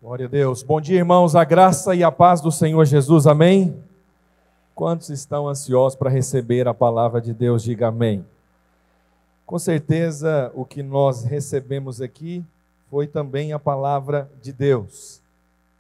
Glória a Deus. Bom dia, irmãos. A graça e a paz do Senhor Jesus. Amém? Quantos estão ansiosos para receber a palavra de Deus? Diga amém. Com certeza, o que nós recebemos aqui foi também a palavra de Deus.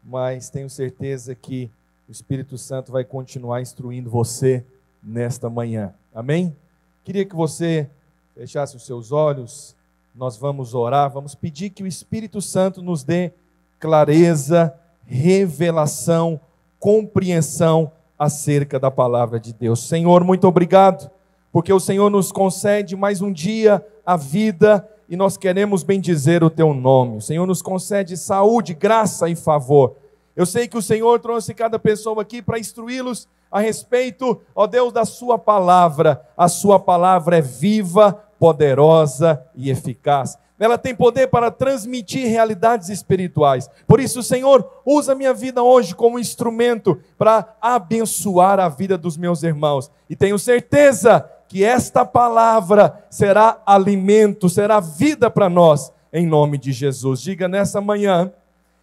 Mas tenho certeza que o Espírito Santo vai continuar instruindo você nesta manhã. Amém? Queria que você fechasse os seus olhos. Nós vamos orar, vamos pedir que o Espírito Santo nos dê clareza, revelação, compreensão acerca da palavra de Deus. Senhor, muito obrigado, porque o Senhor nos concede mais um dia a vida e nós queremos bendizer o Teu nome. O Senhor nos concede saúde, graça e favor. Eu sei que o Senhor trouxe cada pessoa aqui para instruí-los a respeito, ó Deus, da Sua palavra. A Sua palavra é viva, poderosa e eficaz. Ela tem poder para transmitir realidades espirituais. Por isso, Senhor, usa a minha vida hoje como instrumento para abençoar a vida dos meus irmãos. E tenho certeza que esta palavra será alimento, será vida para nós, em nome de Jesus. Diga nessa manhã,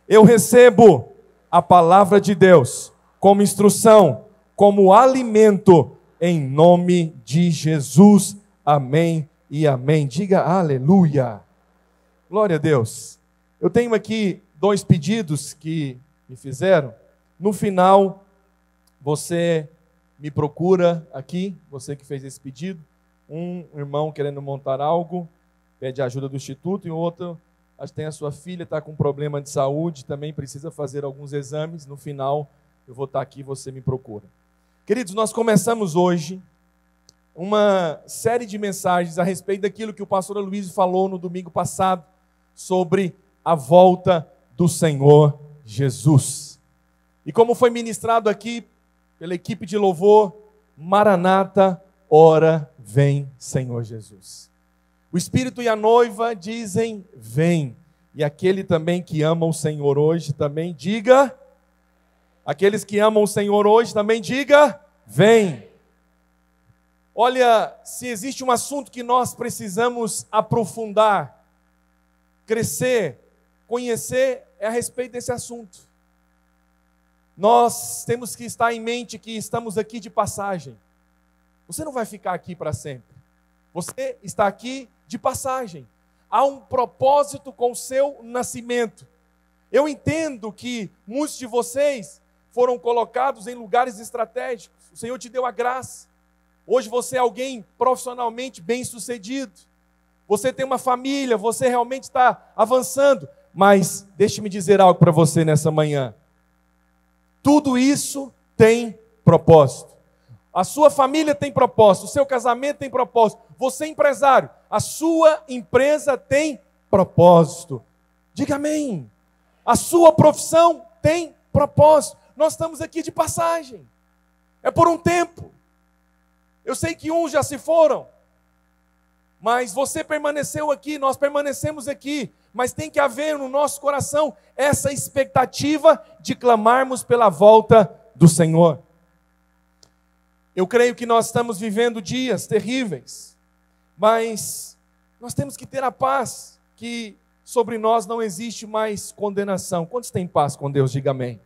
eu recebo a palavra de Deus como instrução, como alimento, em nome de Jesus. Amém e amém. Diga aleluia. Glória a Deus. Eu tenho aqui 2 pedidos que me fizeram. No final, você me procura aqui, você que fez esse pedido. Um irmão querendo montar algo, pede ajuda do Instituto, e outro, acho que tem a sua filha, está com problema de saúde, também precisa fazer alguns exames. No final, eu vou estar aqui, você me procura. Queridos, nós começamos hoje uma série de mensagens a respeito daquilo que o pastor Luiz falou no domingo passado, sobre a volta do Senhor Jesus. E como foi ministrado aqui pela equipe de louvor, Maranata, ora vem Senhor Jesus. O Espírito e a noiva dizem vem. E aquele também que ama o Senhor hoje também diga. Aqueles que amam o Senhor hoje também diga vem. Olha, se existe um assunto que nós precisamos aprofundar, crescer, conhecer, é a respeito desse assunto. Nós temos que estar em mente que estamos aqui de passagem. Você não vai ficar aqui para sempre. Você está aqui de passagem. Há um propósito com o seu nascimento. Eu entendo que muitos de vocês foram colocados em lugares estratégicos. O Senhor te deu a graça. Hoje você é alguém profissionalmente bem-sucedido. Você tem uma família, você realmente está avançando. Mas deixe-me dizer algo para você nessa manhã. Tudo isso tem propósito. A sua família tem propósito, o seu casamento tem propósito. Você é empresário, a sua empresa tem propósito. Diga amém. A sua profissão tem propósito. Nós estamos aqui de passagem. É por um tempo. Eu sei que uns já se foram. Mas você permaneceu aqui, nós permanecemos aqui. Mas tem que haver no nosso coração essa expectativa de clamarmos pela volta do Senhor. Eu creio que nós estamos vivendo dias terríveis. Mas nós temos que ter a paz, que sobre nós não existe mais condenação. Quantos têm paz com Deus? Diga amém.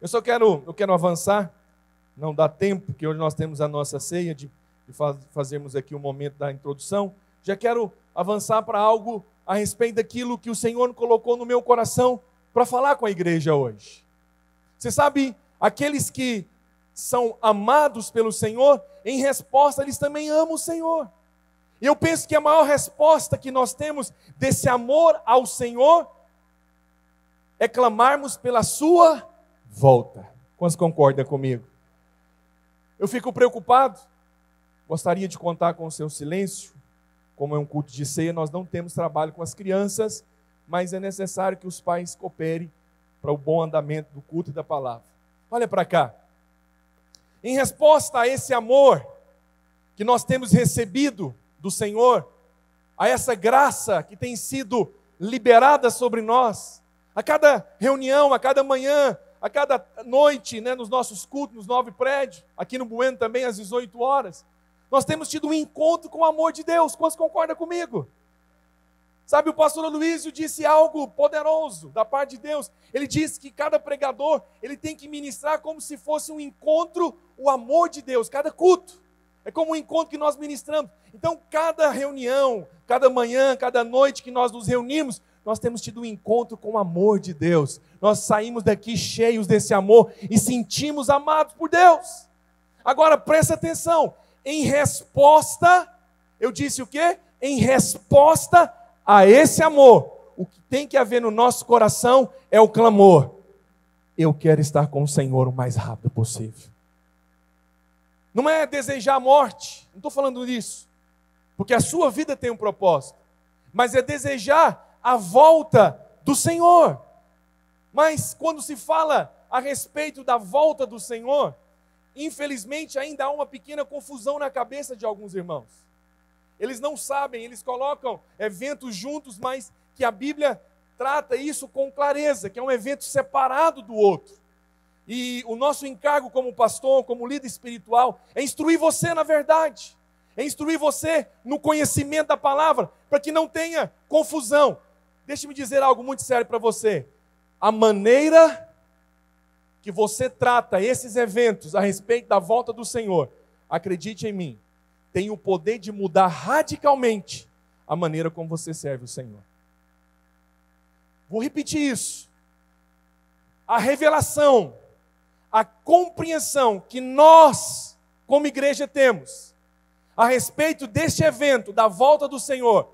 Eu quero avançar. Não dá tempo, porque hoje nós temos a nossa ceia de fazermos aqui um momento da introdução. Já quero avançar para algo a respeito daquilo que o Senhor colocou no meu coração para falar com a igreja hoje. Você sabe, aqueles que são amados pelo Senhor, em resposta eles também amam o Senhor. E eu penso que a maior resposta que nós temos desse amor ao Senhor é clamarmos pela sua volta. Quantos concordam comigo? Eu fico preocupado. Gostaria de contar com o seu silêncio. Como é um culto de ceia, nós não temos trabalho com as crianças, mas é necessário que os pais cooperem para o bom andamento do culto e da palavra. Olha para cá. Em resposta a esse amor que nós temos recebido do Senhor, a essa graça que tem sido liberada sobre nós, a cada reunião, a cada manhã, a cada noite, nos nossos cultos, nos 9 prédios, aqui no Bueno também às 18 horas, nós temos tido um encontro com o amor de Deus. Quantos concordam comigo? Sabe, o pastor Aloysio disse algo poderoso da parte de Deus. Ele disse que cada pregador, ele tem que ministrar como se fosse um encontro, o amor de Deus, cada culto. É como um encontro que nós ministramos. Então, cada reunião, cada manhã, cada noite que nós nos reunimos, nós temos tido um encontro com o amor de Deus. Nós saímos daqui cheios desse amor e sentimos amados por Deus. Agora, presta atenção. Em resposta, eu disse o quê? Em resposta a esse amor, o que tem que haver no nosso coração é o clamor. Eu quero estar com o Senhor o mais rápido possível. Não é desejar a morte, não estou falando disso, porque a sua vida tem um propósito, mas é desejar a volta do Senhor. Mas quando se fala a respeito da volta do Senhor, infelizmente ainda há uma pequena confusão na cabeça de alguns irmãos. Eles não sabem, eles colocam eventos juntos, mas que a Bíblia trata isso com clareza, que é um evento separado do outro. E o nosso encargo como pastor, como líder espiritual, é instruir você na verdade, é instruir você no conhecimento da palavra, para que não tenha confusão. Deixe-me dizer algo muito sério para você. A maneira que você trata esses eventos a respeito da volta do Senhor, acredite em mim, tem o poder de mudar radicalmente a maneira como você serve o Senhor. Vou repetir isso. A revelação, a compreensão que nós, como igreja, temos a respeito deste evento, da volta do Senhor,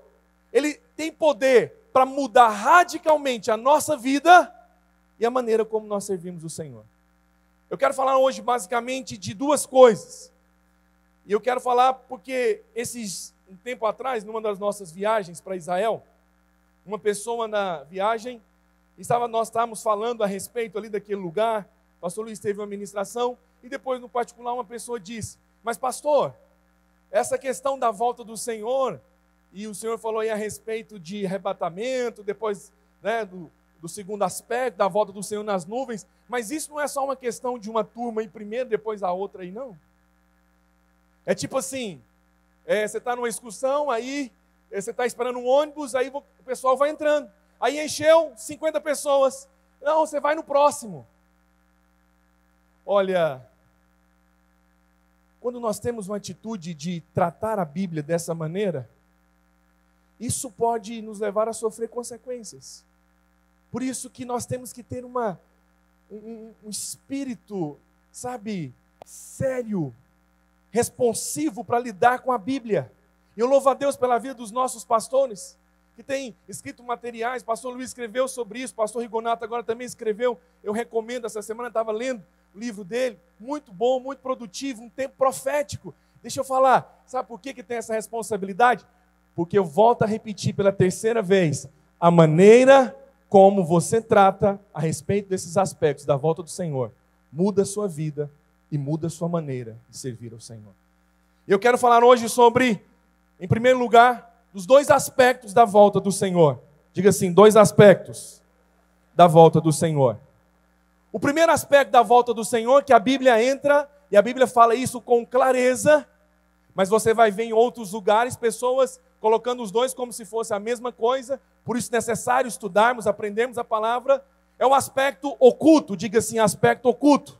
ele tem poder para mudar radicalmente a nossa vida e a maneira como nós servimos o Senhor. Eu quero falar hoje basicamente de duas coisas. E eu quero falar porque um tempo atrás, numa das nossas viagens para Israel, uma pessoa na viagem, nós estávamos falando a respeito ali daquele lugar, o pastor Luiz teve uma ministração, e depois no particular uma pessoa disse, mas pastor, essa questão da volta do Senhor, e o Senhor falou aí a respeito de arrebatamento, depois do segundo aspecto, da volta do Senhor nas nuvens, mas isso não é só uma questão de uma turma ir primeiro, depois a outra aí não. É tipo assim, você está numa excursão, aí você está esperando um ônibus, aí o pessoal vai entrando. Aí encheu 50 pessoas. Não, você vai no próximo. Olha, quando nós temos uma atitude de tratar a Bíblia dessa maneira, isso pode nos levar a sofrer consequências. Por isso que nós temos que ter um espírito, sabe, sério, responsivo para lidar com a Bíblia. E eu louvo a Deus pela vida dos nossos pastores, que têm escrito materiais. Pastor Luiz escreveu sobre isso, pastor Rigonato agora também escreveu. Eu recomendo, essa semana eu estava lendo o livro dele, muito bom, muito produtivo, um tempo profético. Deixa eu falar, sabe por que tem essa responsabilidade? Porque eu volto a repetir pela terceira vez, a maneira como você trata a respeito desses aspectos da volta do Senhor, muda a sua vida e muda a sua maneira de servir ao Senhor. Eu quero falar hoje sobre, em primeiro lugar, os dois aspectos da volta do Senhor. Diga assim, 2 aspectos da volta do Senhor. O primeiro aspecto da volta do Senhor, que a Bíblia entra, e a Bíblia fala isso com clareza, mas você vai ver em outros lugares pessoas colocando os dois como se fosse a mesma coisa, por isso é necessário estudarmos, aprendermos a palavra, é o aspecto oculto, diga assim, aspecto oculto.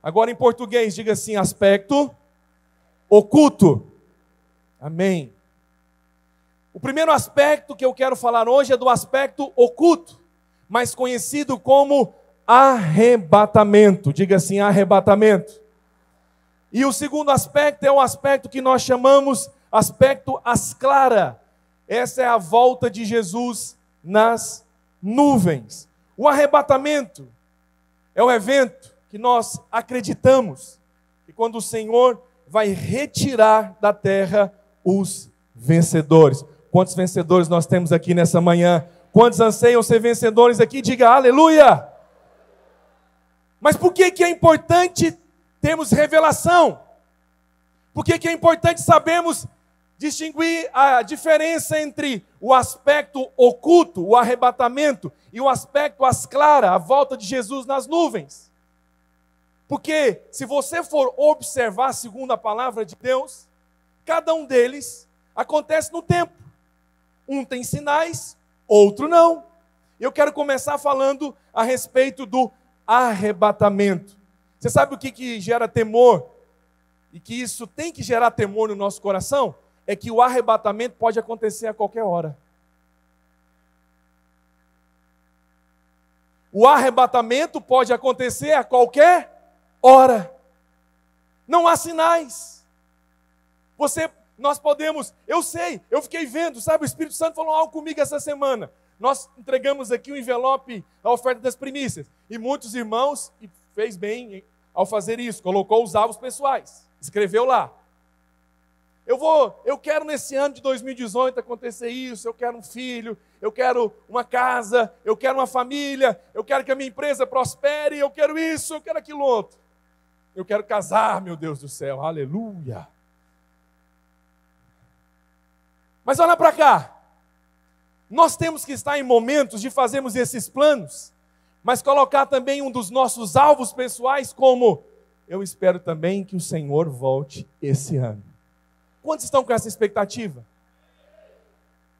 Agora em português, diga assim, aspecto oculto. Amém. O primeiro aspecto que eu quero falar hoje é do aspecto oculto, mais conhecido como arrebatamento. Diga assim, arrebatamento. E o segundo aspecto é o aspecto que nós chamamos aspecto asclara. Essa é a volta de Jesus nas nuvens. O arrebatamento é o evento que nós acreditamos que quando o Senhor vai retirar da terra os vencedores. Quantos vencedores nós temos aqui nessa manhã? Quantos anseiam ser vencedores aqui? Diga aleluia! Mas por que é importante termos revelação? Por que é importante sabermos distinguir a diferença entre o aspecto oculto, o arrebatamento, e o aspecto asclara, a volta de Jesus nas nuvens? Porque se você for observar segundo a palavra de Deus, cada um deles acontece no tempo. Um tem sinais, outro não. Eu quero começar falando a respeito do arrebatamento. Você sabe o que gera temor? E que isso tem que gerar temor no nosso coração? É que o arrebatamento pode acontecer a qualquer hora. O arrebatamento pode acontecer a qualquer hora. Não há sinais. Nós podemos, eu sei, eu fiquei vendo, sabe, o Espírito Santo falou algo comigo essa semana. Nós entregamos aqui um envelope, a oferta das primícias. E muitos irmãos, e fez bem ao fazer isso, colocou os alvos pessoais, escreveu lá. Eu quero nesse ano de 2018 acontecer isso, eu quero um filho, eu quero uma casa, eu quero uma família, eu quero que a minha empresa prospere, eu quero isso, eu quero aquilo outro. Eu quero casar, meu Deus do céu, aleluia. Mas olha para cá, nós temos que estar em momentos de fazermos esses planos, mas colocar também um dos nossos alvos pessoais como, eu espero também que o Senhor volte esse ano. Quantos estão com essa expectativa?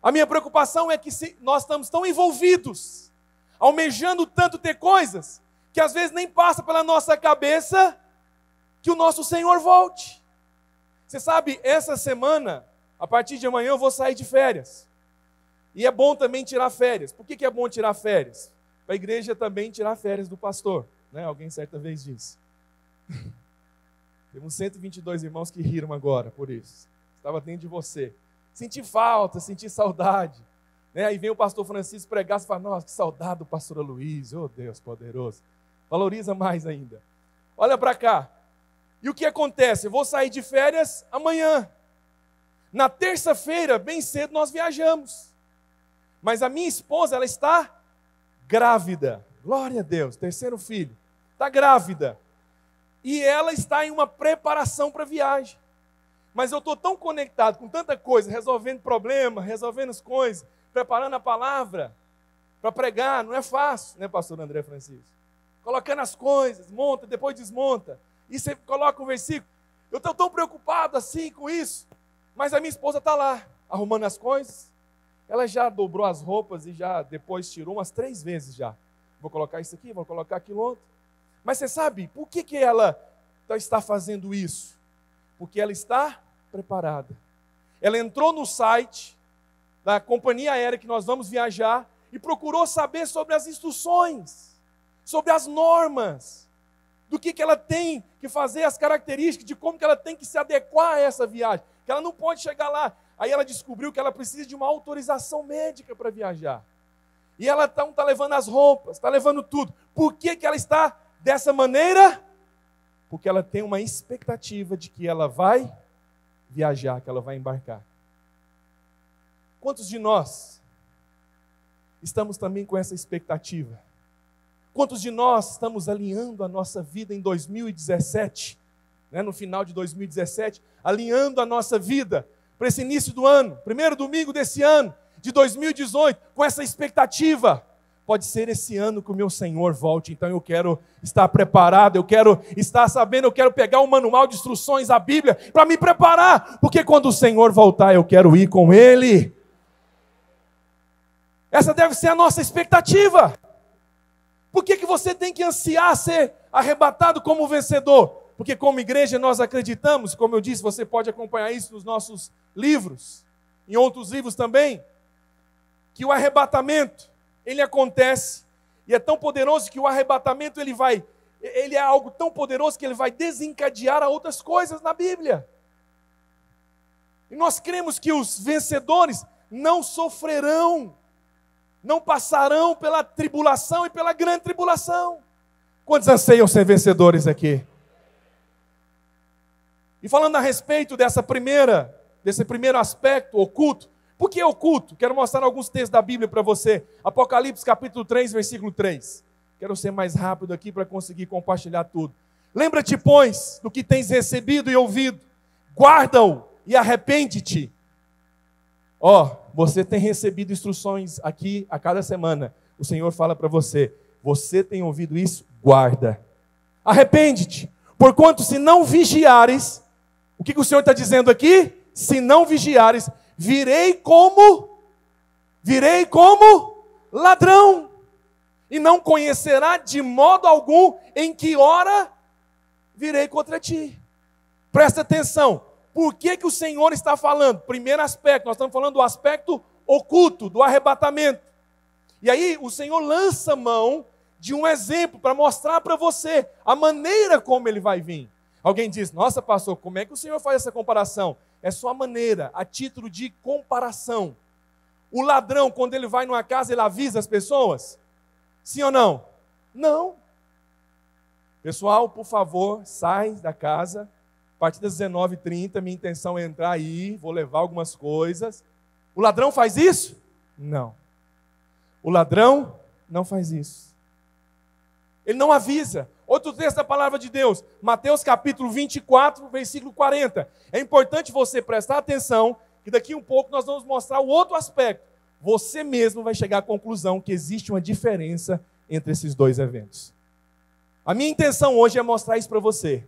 A minha preocupação é que nós estamos tão envolvidos, almejando tanto ter coisas, que às vezes nem passa pela nossa cabeça que o nosso Senhor volte. Você sabe, essa semana, a partir de amanhã eu vou sair de férias. E é bom também tirar férias. Por que é bom tirar férias? Para a igreja também tirar férias do pastor. Né? Alguém certa vez disse. Temos 122 irmãos que riram agora por isso. Estava dentro de você. Senti falta, senti saudade. Né? Aí vem o pastor Francisco pregar e fala, nossa, que saudade do pastor Luiz. Oh, Deus poderoso. Valoriza mais ainda. Olha para cá. E o que acontece? Eu vou sair de férias amanhã. Na terça-feira, bem cedo, nós viajamos. Mas a minha esposa, ela está grávida. Glória a Deus, terceiro filho. Está grávida. E ela está em uma preparação para a viagem. Mas eu estou tão conectado com tanta coisa, resolvendo problemas, resolvendo as coisas, preparando a palavra para pregar. Não é fácil, né, pastor André Francisco? Colocando as coisas, monta, depois desmonta. E você coloca um versículo. Eu estou tão preocupado assim com isso. Mas a minha esposa está lá, arrumando as coisas. Ela já dobrou as roupas e já depois tirou umas 3 vezes já. Vou colocar isso aqui, vou colocar aquilo outro. Mas você sabe por que ela está fazendo isso? Porque ela está preparada. Ela entrou no site da companhia aérea que nós vamos viajar e procurou saber sobre as instruções, sobre as normas, do que ela tem que fazer, as características, de como que ela tem que se adequar a essa viagem. Que ela não pode chegar lá. Aí ela descobriu que ela precisa de uma autorização médica para viajar. E ela está levando as roupas, está levando tudo. Por que ela está dessa maneira? Porque ela tem uma expectativa de que ela vai viajar, que ela vai embarcar. Quantos de nós estamos também com essa expectativa? Quantos de nós estamos alinhando a nossa vida em 2017, né, no final de 2017, alinhando a nossa vida para esse início do ano, primeiro domingo desse ano, de 2018, com essa expectativa? Pode ser esse ano que o meu Senhor volte, então eu quero estar preparado, eu quero estar sabendo, eu quero pegar um manual de instruções, a Bíblia, para me preparar, porque quando o Senhor voltar, eu quero ir com Ele. Essa deve ser a nossa expectativa. Por que você tem que ansiar ser arrebatado como vencedor? Porque como igreja nós acreditamos, como eu disse, você pode acompanhar isso nos nossos livros, em outros livros também, que o arrebatamento, ele acontece, e é tão poderoso que o arrebatamento ele é algo tão poderoso que ele vai desencadear a outras coisas na Bíblia. E nós cremos que os vencedores não sofrerão, não passarão pela tribulação e pela grande tribulação. Quantos anseiam ser vencedores aqui? E falando a respeito desse primeiro aspecto oculto, por que oculto? Quero mostrar alguns textos da Bíblia para você. Apocalipse capítulo 3, versículo 3. Quero ser mais rápido aqui para conseguir compartilhar tudo. Lembra-te, pois, do que tens recebido e ouvido. Guarda-o e arrepende-te. Você tem recebido instruções aqui a cada semana. O Senhor fala para você. Você tem ouvido isso? Guarda. Arrepende-te. Porquanto se não vigiares, o que o Senhor está dizendo aqui? Se não vigiares, virei como virei como ladrão, e não conhecerá de modo algum em que hora virei contra ti. Presta atenção, por que o Senhor está falando? Primeiro aspecto, nós estamos falando do aspecto oculto, do arrebatamento. E aí o Senhor lança mão de um exemplo para mostrar para você a maneira como ele vai vir. Alguém diz, nossa pastor, como é que o Senhor faz essa comparação? É só a maneira, a título de comparação. O ladrão, quando ele vai numa casa, ele avisa as pessoas? Sim ou não? Não. Pessoal, por favor, sai da casa. A partir das 19h30, minha intenção é entrar aí, vou levar algumas coisas. O ladrão faz isso? Não. O ladrão não faz isso. Ele não avisa. Outro texto da palavra de Deus, Mateus capítulo 24, versículo 40. É importante você prestar atenção, que daqui um pouco nós vamos mostrar o outro aspecto. Você mesmo vai chegar à conclusão que existe uma diferença entre esses dois eventos. A minha intenção hoje é mostrar isso para você.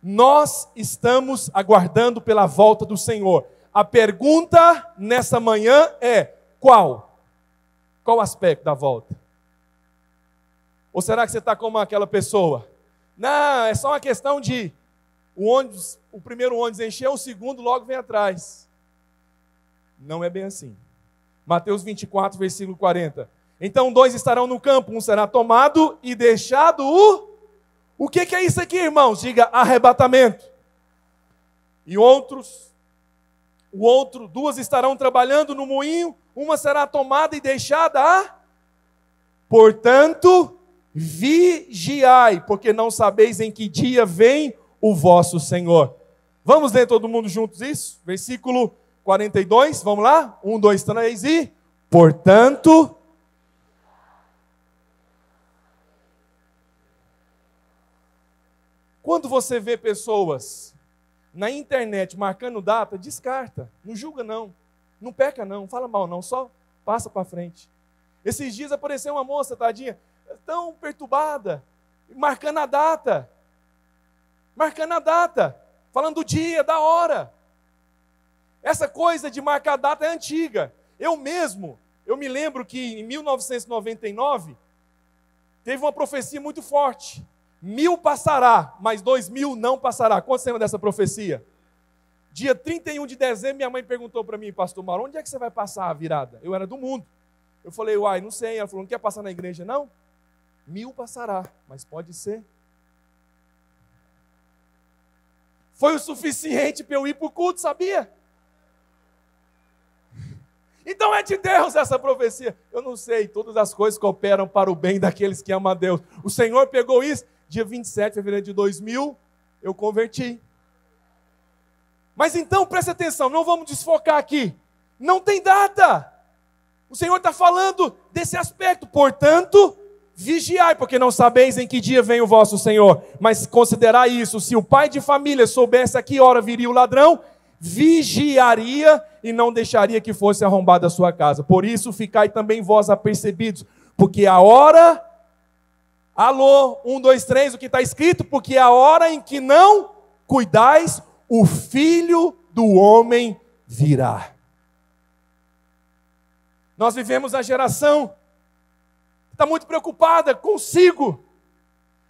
Nós estamos aguardando pela volta do Senhor. A pergunta nessa manhã é, qual? Qual aspecto da volta? Ou será que você está como aquela pessoa? Não, é só uma questão de o primeiro ônibus encher, o segundo logo vem atrás. Não é bem assim. Mateus 24, versículo 40. Então 2 estarão no campo, um será tomado e deixado O que é isso aqui, irmãos? Diga arrebatamento. E duas estarão trabalhando no moinho, uma será tomada e deixada Portanto, vigiai, porque não sabeis em que dia vem o vosso Senhor. Vamos ler todo mundo juntos isso? Versículo 42, vamos lá? 1, 2, 3 e... Portanto... Quando você vê pessoas na internet marcando data, descarta, não julga não, não peca não, não fala mal não, só passa para frente. Esses dias apareceu uma moça, tadinha, tão perturbada, marcando a data, falando do dia, da hora. Essa coisa de marcar a data é antiga. Eu me lembro que em 1999, teve uma profecia muito forte. 1000 passará, mas 2000 não passará. Quanto você lembra dessa profecia? Dia 31 de dezembro, minha mãe perguntou para mim, pastor Mauro, onde é que você vai passar a virada? Eu era do mundo. Eu falei, não sei. Ela falou, não quer passar na igreja, não? 1000 passará, mas pode ser. Foi o suficiente para eu ir para o culto, sabia? Então é de Deus essa profecia. Eu não sei, todas as coisas cooperam para o bem daqueles que amam a Deus. O Senhor pegou isso, dia 27 de fevereiro de 2000, eu converti. Mas então, preste atenção, não vamos desfocar aqui. Não tem data. O Senhor está falando desse aspecto. Portanto, vigiai, porque não sabeis em que dia vem o vosso Senhor. Mas considerai isso, se o pai de família soubesse a que hora viria o ladrão, vigiaria e não deixaria que fosse arrombada a sua casa. Por isso, ficai também vós apercebidos, porque a hora... Alô, 1, 2, 3, o que está escrito? Porque a hora em que não cuidais, o Filho do Homem virá. Nós vivemos a geração que está muito preocupada consigo,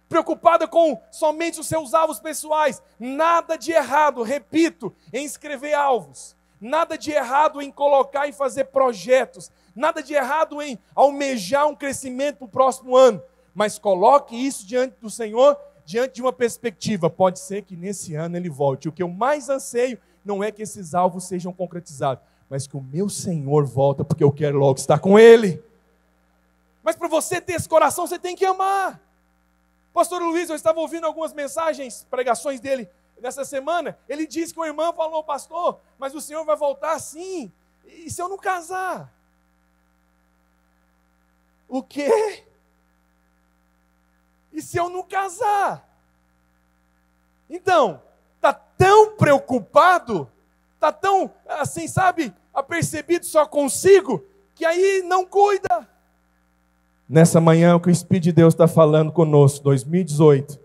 preocupada com somente os seus alvos pessoais. Nada de errado, repito, em escrever alvos. Nada de errado em colocar e fazer projetos. Nada de errado em almejar um crescimento para o próximo ano. Mas coloque isso diante do Senhor, diante de uma perspectiva. Pode ser que nesse ano ele volte. O que eu mais anseio não é que esses alvos sejam concretizados, mas que o meu Senhor volta, porque eu quero logo estar com Ele. Mas para você ter esse coração, você tem que amar. Pastor Luiz, eu estava ouvindo algumas mensagens, pregações dele nessa semana. Ele disse que uma irmã falou, pastor, mas o Senhor vai voltar assim. E se eu não casar? O quê? E se eu não casar? Então, está tão preocupado, está tão, assim, sabe, apercebido só consigo, que aí não cuida. Nessa manhã, o que o Espírito de Deus está falando conosco, 2018,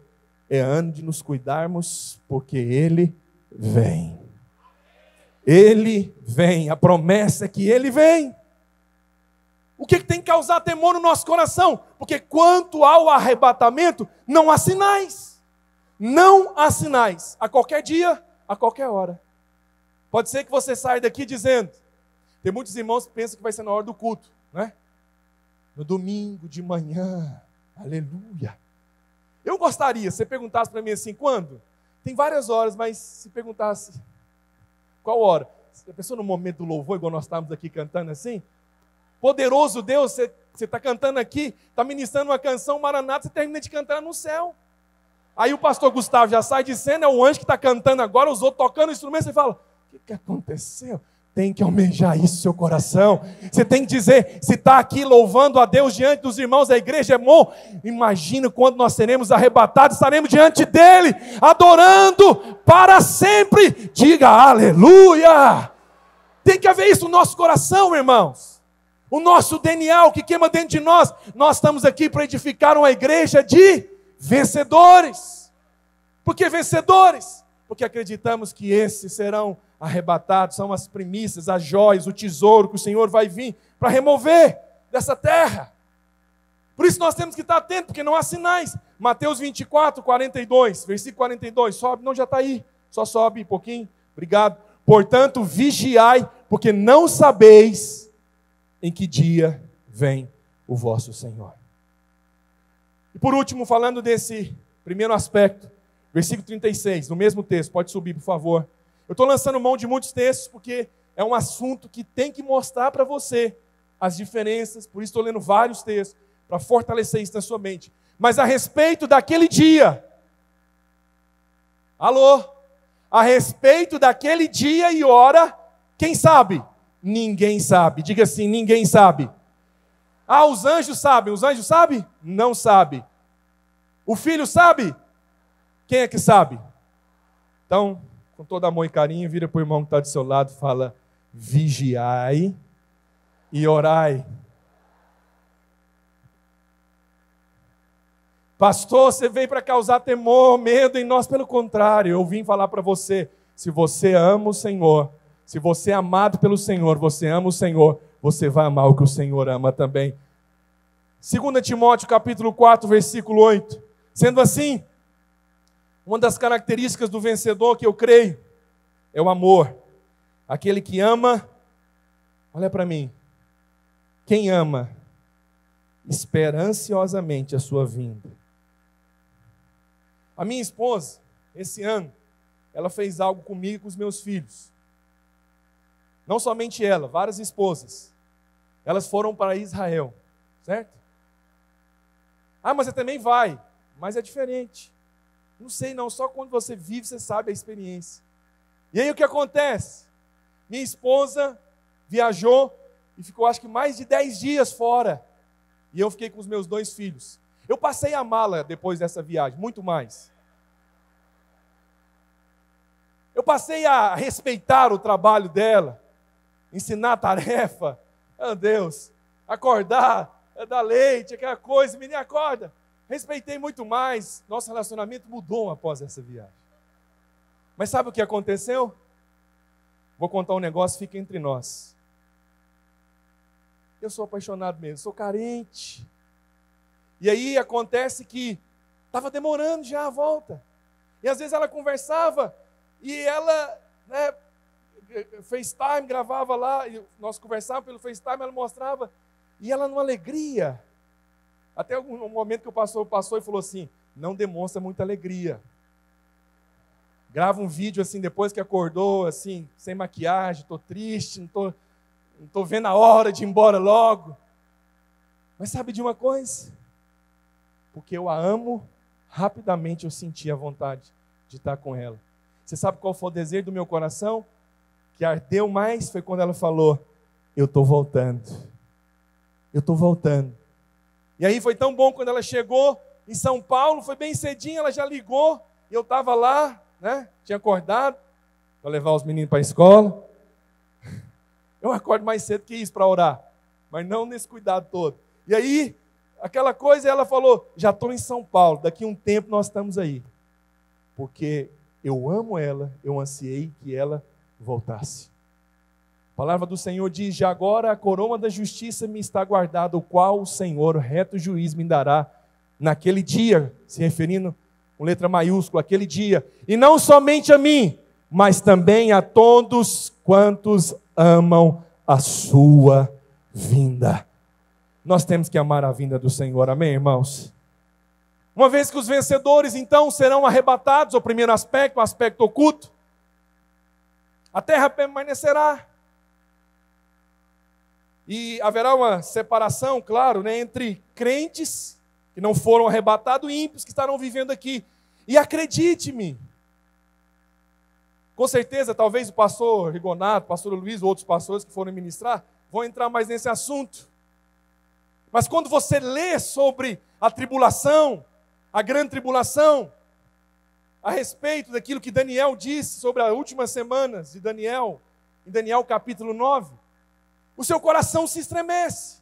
é ano de nos cuidarmos, porque Ele vem. Ele vem, a promessa é que Ele vem. O que tem que causar temor no nosso coração? Porque quanto ao arrebatamento, não há sinais. Não há sinais. A qualquer dia, a qualquer hora. Pode ser que você saia daqui dizendo, tem muitos irmãos que pensam que vai ser na hora do culto, né? No domingo de manhã, aleluia. Eu gostaria, se você perguntasse para mim assim, quando? Tem várias horas, mas se perguntasse, qual hora? Se a pessoa no momento do louvor, igual nós estávamos aqui cantando assim, poderoso Deus, você está cantando aqui, está ministrando uma canção, Maranata, você termina de cantar no céu. Aí o pastor Gustavo já sai de cena, é o anjo que está cantando agora, os outros tocando o instrumento, você fala, o que aconteceu? Tem que almejar isso no seu coração. Você tem que dizer, se está aqui louvando a Deus diante dos irmãos da igreja, é bom. Imagina quando nós seremos arrebatados, estaremos diante dEle, adorando para sempre. Diga aleluia. Tem que haver isso no nosso coração, irmãos. O nosso DNA, o que queima dentro de nós. Nós estamos aqui para edificar uma igreja de vencedores. Por que vencedores? Porque acreditamos que esses serão arrebatados, são as primícias, as joias, o tesouro que o Senhor vai vir para remover dessa terra. Por isso nós temos que estar atentos, porque não há sinais. Mateus 24, 42, versículo 42, sobe, não, já está aí, só sobe um pouquinho, obrigado. Portanto, vigiai, porque não sabeis em que dia vem o vosso Senhor. E por último, falando desse primeiro aspecto, versículo 36, no mesmo texto, pode subir, por favor. Eu estou lançando mão de muitos textos, porque é um assunto que tem que mostrar para você as diferenças, por isso estou lendo vários textos, para fortalecer isso na sua mente. Mas a respeito daquele dia, alô? A respeito daquele dia e hora, quem sabe? Ninguém sabe. Diga assim, ninguém sabe. Ah, os anjos sabem. Os anjos sabem? Não sabem. O filho sabe? Quem é que sabe? Então, com todo amor e carinho, vira para o irmão que está do seu lado e fala, vigiai e orai. Pastor, você veio para causar temor, medo em nós, pelo contrário, eu vim falar para você, se você ama o Senhor, se você é amado pelo Senhor, você ama o Senhor, você vai amar o que o Senhor ama também. 2 Timóteo capítulo 4, versículo 8. Sendo assim, uma das características do vencedor que eu creio é o amor. Aquele que ama, olha para mim, quem ama, espera ansiosamente a sua vinda. A minha esposa, esse ano, ela fez algo comigo e com os meus filhos. Não somente ela, várias esposas. Elas foram para Israel, certo? Ah, mas você também vai, mas é diferente. Não sei não, só quando você vive você sabe a experiência. E aí o que acontece? Minha esposa viajou e ficou acho que mais de 10 dias fora. E eu fiquei com os meus 2 filhos. Eu passei a mala depois dessa viagem, muito mais. Eu passei a respeitar o trabalho dela, ensinar a tarefa. Meu Deus, acordar, dar leite, aquela coisa, menina acorda. Respeitei muito mais, nosso relacionamento mudou após essa viagem. Mas sabe o que aconteceu? Vou contar um negócio, fica entre nós. Eu sou apaixonado mesmo, sou carente. E aí acontece que estava demorando já a volta. E às vezes ela conversava e ela, FaceTime, gravava lá, e nós conversávamos pelo FaceTime, ela mostrava, e ela numa alegria. Até um momento que o pastor passou e falou assim, não demonstra muita alegria. Grava um vídeo assim, depois que acordou, assim, sem maquiagem, estou triste, não estou vendo a hora de ir embora logo. Mas sabe de uma coisa? Porque eu a amo, rapidamente eu senti a vontade de estar com ela. Você sabe qual foi o desejo do meu coração? Que ardeu mais foi quando ela falou, eu estou voltando. Eu estou voltando. E aí foi tão bom quando ela chegou em São Paulo, foi bem cedinho, ela já ligou, e eu estava lá, tinha acordado para levar os meninos para a escola. Eu acordo mais cedo que isso para orar, mas não nesse cuidado todo. E aí, aquela coisa, ela falou, já estou em São Paulo, daqui a um tempo nós estamos aí. Porque eu amo ela, eu ansiei que ela voltasse. A palavra do Senhor diz: já agora a coroa da justiça me está guardada, o qual o Senhor, reto juiz, me dará naquele dia, se referindo com letra maiúscula, aquele dia, e não somente a mim, mas também a todos quantos amam a sua vinda. Nós temos que amar a vinda do Senhor, amém, irmãos? Uma vez que os vencedores, então, serão arrebatados, o primeiro aspecto, o aspecto oculto, a terra permanecerá. E haverá uma separação, claro, né, entre crentes que não foram arrebatados e ímpios que estarão vivendo aqui. E acredite-me, com certeza, talvez o pastor Rigonato, o pastor Luiz, ou outros pastores que foram ministrar, vão entrar mais nesse assunto. Mas quando você lê sobre a tribulação, a grande tribulação, a respeito daquilo que Daniel disse sobre as últimas semanas de Daniel, em Daniel capítulo 9, o seu coração se estremece.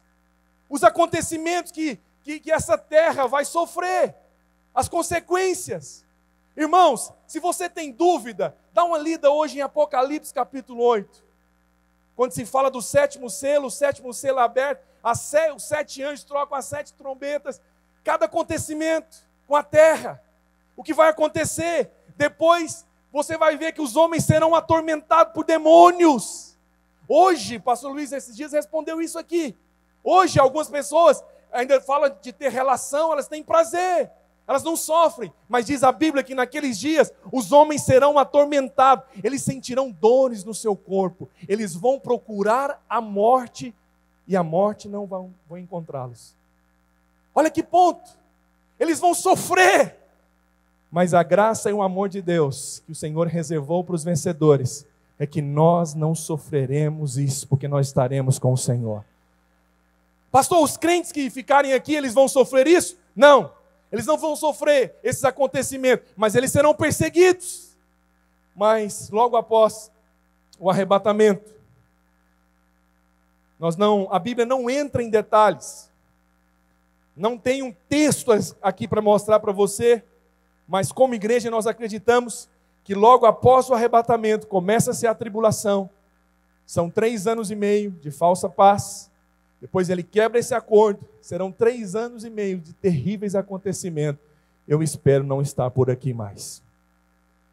Os acontecimentos que essa terra vai sofrer, as consequências. Irmãos, se você tem dúvida, dá uma lida hoje em Apocalipse capítulo 8. Quando se fala do sétimo selo, o sétimo selo aberto, os 7 anjos trocam as 7 trombetas, cada acontecimento com a terra, o que vai acontecer, depois você vai ver que os homens serão atormentados por demônios. Hoje, pastor Luiz, esses dias respondeu isso aqui. Hoje, algumas pessoas ainda falam de ter relação, elas têm prazer, elas não sofrem. Mas diz a Bíblia que naqueles dias, os homens serão atormentados. Eles sentirão dores no seu corpo. Eles vão procurar a morte e a morte não vai encontrá-los. Olha que ponto. Eles vão sofrer. Mas a graça e o amor de Deus que o Senhor reservou para os vencedores é que nós não sofreremos isso, porque nós estaremos com o Senhor. Pastor, os crentes que ficarem aqui, eles vão sofrer isso? Não, eles não vão sofrer esses acontecimentos, mas eles serão perseguidos. Mas logo após o arrebatamento, a Bíblia não entra em detalhes. Não tem um texto aqui para mostrar para você, mas como igreja nós acreditamos que logo após o arrebatamento começa-se a tribulação. São 3 anos e meio de falsa paz. Depois ele quebra esse acordo. Serão 3 anos e meio de terríveis acontecimentos. Eu espero não estar por aqui mais.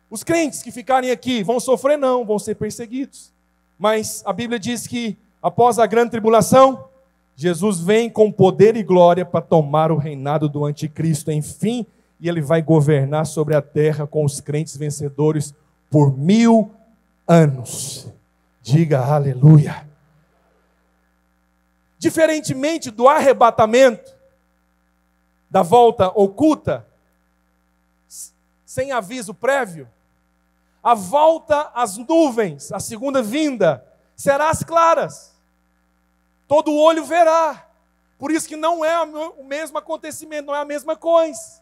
Os crentes que ficarem aqui vão sofrer? Não, vão ser perseguidos. Mas a Bíblia diz que após a grande tribulação, Jesus vem com poder e glória para tomar o reinado do anticristo. Enfim, e ele vai governar sobre a terra com os crentes vencedores por 1000 anos. Diga aleluia. Diferentemente do arrebatamento, da volta oculta, sem aviso prévio, a volta às nuvens, a segunda vinda, será às claras. Todo olho verá. Por isso que não é o mesmo acontecimento, não é a mesma coisa.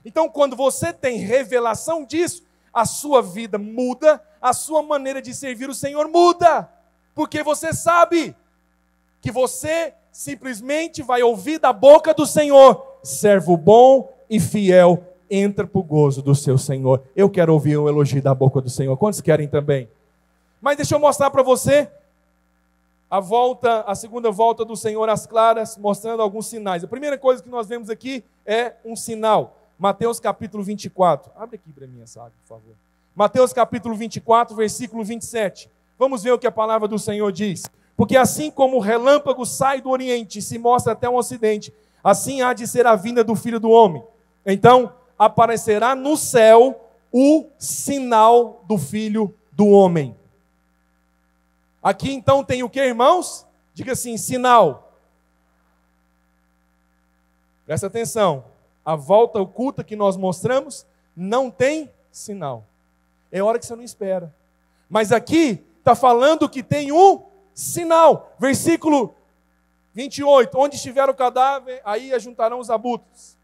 Então, quando você tem revelação disso, a sua vida muda, a sua maneira de servir o Senhor muda. Porque você sabe que você simplesmente vai ouvir da boca do Senhor: servo bom e fiel, entra para o gozo do seu Senhor. Eu quero ouvir um elogio da boca do Senhor. Quantos querem também? Mas deixa eu mostrar para você a segunda volta do Senhor às claras, mostrando alguns sinais. A primeira coisa que nós vemos aqui é um sinal. Mateus capítulo 24. Abre aqui para mim essa água, por favor. Mateus capítulo 24, versículo 27. Vamos ver o que a palavra do Senhor diz. Porque assim como o relâmpago sai do oriente e se mostra até o ocidente, assim há de ser a vinda do Filho do Homem. Então aparecerá no céu o sinal do Filho do Homem. Aqui então tem o que, irmãos? Diga assim, sinal. Presta atenção. A volta oculta que nós mostramos não tem sinal. É hora que você não espera. Mas aqui está falando que tem um sinal. Versículo 28. Onde estiver o cadáver, aí ajuntarão os abutres.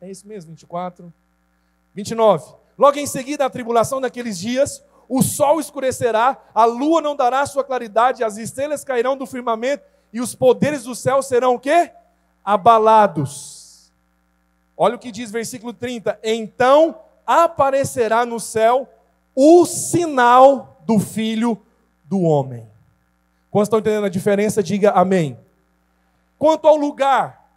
É isso mesmo, 24. 29. Logo em seguida, a tribulação daqueles dias, o sol escurecerá, a lua não dará sua claridade, as estrelas cairão do firmamento e os poderes do céu serão o quê? Abalados. Olha o que diz versículo 30. Então aparecerá no céu o sinal do Filho do Homem. Quando estão entendendo a diferença, diga amém. Quanto ao lugar,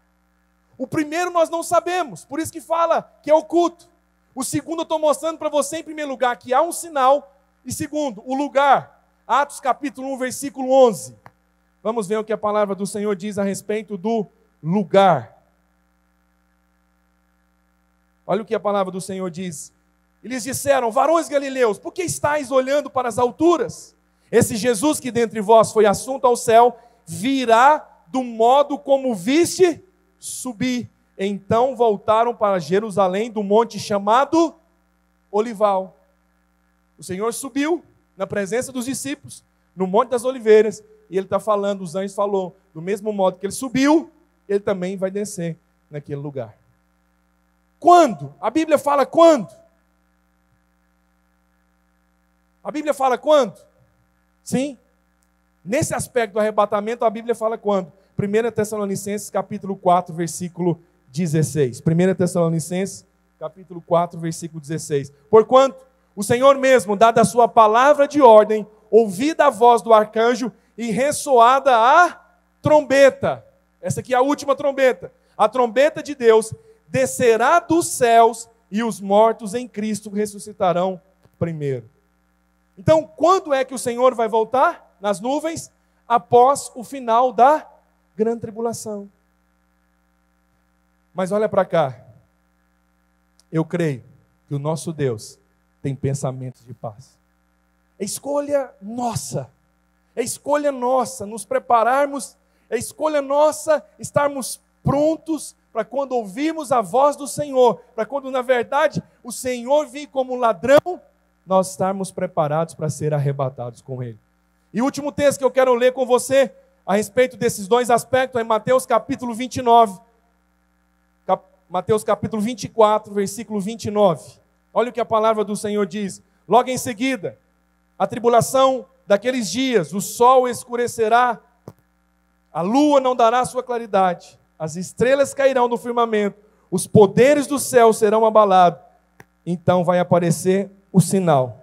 o primeiro nós não sabemos, por isso que fala que é oculto. O segundo eu estou mostrando para você, em primeiro lugar, que há um sinal. E segundo, o lugar. Atos capítulo 1, versículo 11. Vamos ver o que a palavra do Senhor diz a respeito do lugar. Olha o que a palavra do Senhor diz. Eles disseram: varões galileus, por que estáis olhando para as alturas? Esse Jesus que dentre vós foi assunto ao céu, virá do modo como viste subir. Então voltaram para Jerusalém do monte chamado Olival. O Senhor subiu na presença dos discípulos, no Monte das Oliveiras, e Ele está falando, os anjos falou, do mesmo modo que Ele subiu, Ele também vai descer naquele lugar. Quando? A Bíblia fala quando? A Bíblia fala quando? Sim. Nesse aspecto do arrebatamento, a Bíblia fala quando? 1 Tessalonicenses capítulo 4, versículo 16. 1 Tessalonicenses capítulo 4, versículo 16. Porquanto o Senhor mesmo, dada a sua palavra de ordem, ouvida a voz do arcanjo e ressoada a trombeta. Essa aqui é a última trombeta. A trombeta de Deus descerá dos céus e os mortos em Cristo ressuscitarão primeiro. Então, quando é que o Senhor vai voltar? Nas nuvens, após o final da grande tribulação. Mas olha para cá. Eu creio que o nosso Deus tem pensamentos de paz. É escolha nossa. É escolha nossa nos prepararmos. É escolha nossa estarmos prontos para quando ouvirmos a voz do Senhor. Para quando, na verdade, o Senhor vir como ladrão, nós estarmos preparados para ser arrebatados com Ele. E o último texto que eu quero ler com você, a respeito desses dois aspectos, é Mateus capítulo 29. Mateus capítulo 24, versículo 29. Olha o que a palavra do Senhor diz. Logo em seguida, a tribulação daqueles dias, o sol escurecerá, a lua não dará sua claridade, as estrelas cairão no firmamento, os poderes do céu serão abalados. Então vai aparecer o sinal.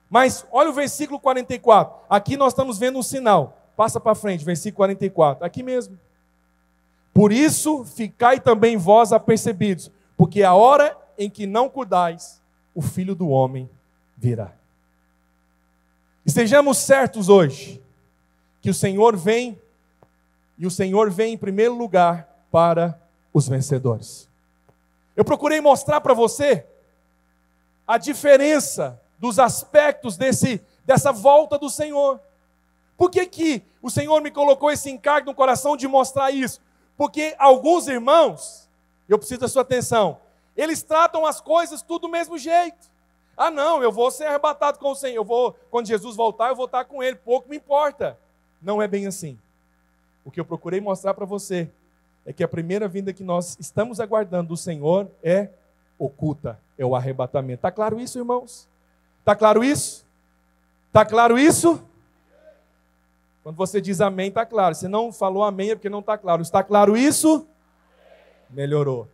Mas olha o versículo 44. Aqui nós estamos vendo um sinal. Passa para frente, versículo 44. Aqui mesmo. Por isso ficai também vós apercebidos, porque a hora em que não cuidais, o Filho do Homem virá. Estejamos certos hoje que o Senhor vem, e o Senhor vem em primeiro lugar para os vencedores. Eu procurei mostrar para você a diferença dos aspectos dessa volta do Senhor. Por que o Senhor me colocou esse encargo no coração de mostrar isso? Porque alguns irmãos, eu preciso da sua atenção, eles tratam as coisas tudo do mesmo jeito. Ah não, eu vou ser arrebatado com o Senhor, quando Jesus voltar, eu vou estar com Ele, pouco me importa. Não é bem assim. O que eu procurei mostrar para você é que a primeira vinda que nós estamos aguardando do Senhor é oculta, é o arrebatamento. Está claro isso, irmãos? Está claro isso? Está claro isso? Quando você diz amém, está claro. Se não falou amém, é porque não está claro. Está claro isso? Melhorou.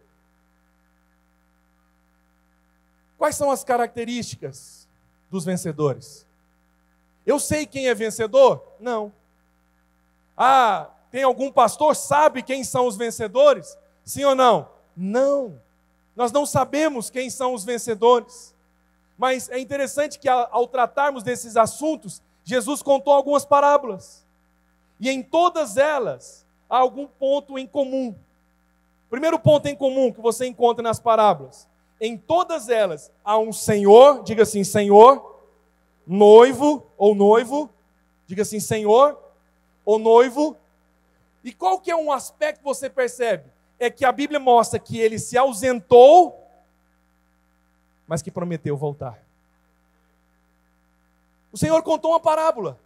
Quais são as características dos vencedores? Eu sei quem é vencedor? Não. Ah, tem algum pastor sabe quem são os vencedores? Sim ou não? Não. Nós não sabemos quem são os vencedores. Mas é interessante que ao tratarmos desses assuntos, Jesus contou algumas parábolas. E em todas elas, há algum ponto em comum. Primeiro ponto em comum que você encontra nas parábolas. Em todas elas, há um Senhor, diga assim, Senhor, noivo ou noivo, diga assim, Senhor ou noivo. E qual que é um aspecto que você percebe? É que a Bíblia mostra que ele se ausentou, mas que prometeu voltar. O Senhor contou uma parábola.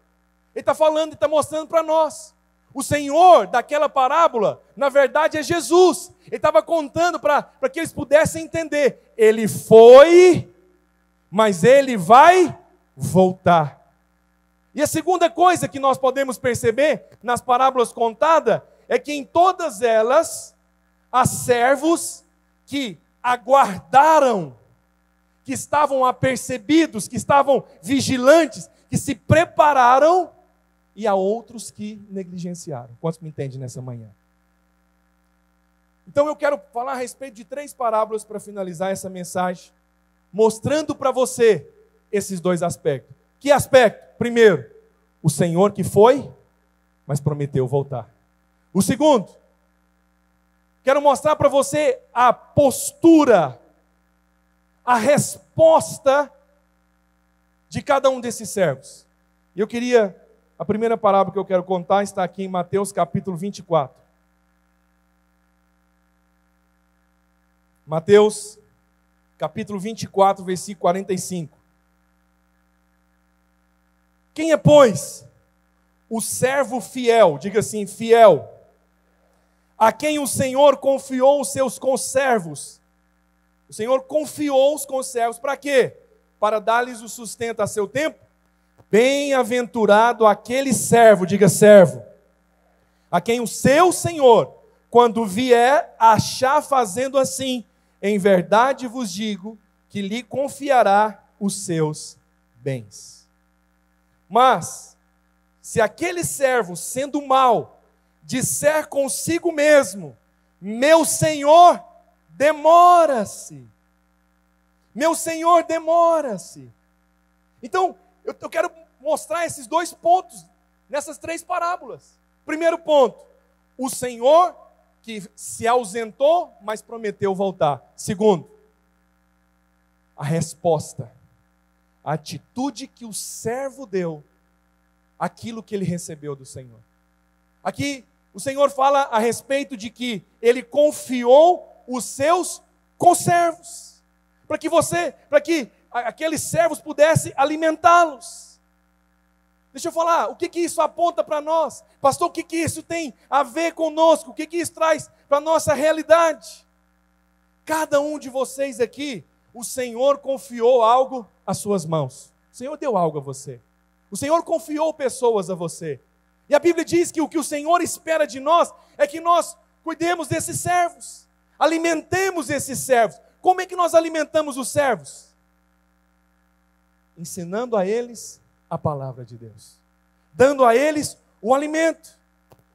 Ele está falando e está mostrando para nós. O Senhor daquela parábola, na verdade, é Jesus. Ele estava contando para que eles pudessem entender. Ele foi, mas ele vai voltar. E a segunda coisa que nós podemos perceber nas parábolas contadas é que em todas elas há servos que aguardaram, que estavam apercebidos, que estavam vigilantes, que se prepararam, e há outros que negligenciaram. Quantos me entendem nessa manhã? Então eu quero falar a respeito de 3 parábolas para finalizar essa mensagem, mostrando para você esses 2 aspectos. Que aspecto? Primeiro, o Senhor que foi, mas prometeu voltar. O segundo, quero mostrar para você a postura, a resposta de cada um desses servos. E eu queria, a primeira parábola que eu quero contar está aqui em Mateus capítulo 24. Mateus capítulo 24, versículo 45. Quem é, pois, o servo fiel, diga assim, fiel, a quem o Senhor confiou os seus conservos? O Senhor confiou os conservos para quê? Para dar-lhes o sustento a seu tempo? Bem-aventurado aquele servo, diga servo, a quem o seu Senhor, quando vier, achar fazendo assim. Em verdade vos digo que lhe confiará os seus bens. Mas, se aquele servo, sendo mau, disser consigo mesmo, meu Senhor demora-se. Meu Senhor demora-se. Então, eu quero mostrar esses 2 pontos nessas 3 parábolas. Primeiro ponto, o Senhor que se ausentou, mas prometeu voltar. Segundo, a resposta, a atitude que o servo deu, aquilo que ele recebeu do Senhor. Aqui, o Senhor fala a respeito de que ele confiou os seus conservos, para que aqueles servos pudessem alimentá-los. Deixa eu falar, o que isso aponta para nós? Pastor, o que isso tem a ver conosco? O que isso traz para a nossa realidade? Cada um de vocês aqui, o Senhor confiou algo às suas mãos. O Senhor deu algo a você. O Senhor confiou pessoas a você. E a Bíblia diz que o Senhor espera de nós é que nós cuidemos desses servos, alimentemos esses servos. Como é que nós alimentamos os servos? Ensinando a eles a palavra de Deus, dando a eles o alimento.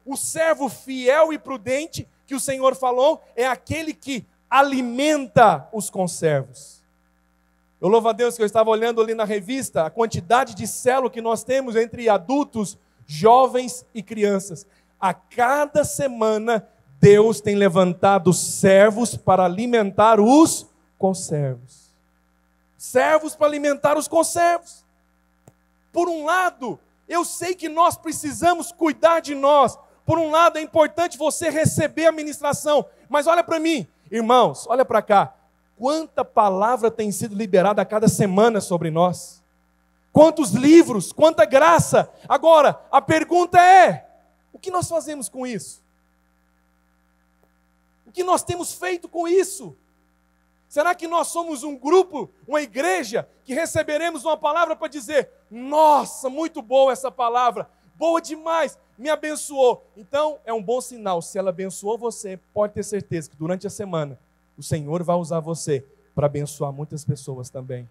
O servo fiel e prudente que o Senhor falou é aquele que alimenta os conservos. Eu louvo a Deus que eu estava olhando ali na revista a quantidade de célula que nós temos entre adultos, jovens e crianças. A cada semana Deus tem levantado servos para alimentar os conservos. Servos para alimentar os conservos. Por um lado, eu sei que nós precisamos cuidar de nós. Por um lado, é importante você receber a ministração. Mas olha para mim, irmãos, olha para cá. Quanta palavra tem sido liberada a cada semana sobre nós. Quantos livros, quanta graça. Agora, a pergunta é, o que nós fazemos com isso? O que nós temos feito com isso? Será que nós somos um grupo, uma igreja, que receberemos uma palavra para dizer, nossa, muito boa essa palavra, boa demais, me abençoou. Então, é um bom sinal. Se ela abençoou você, pode ter certeza que durante a semana, o Senhor vai usar você para abençoar muitas pessoas também.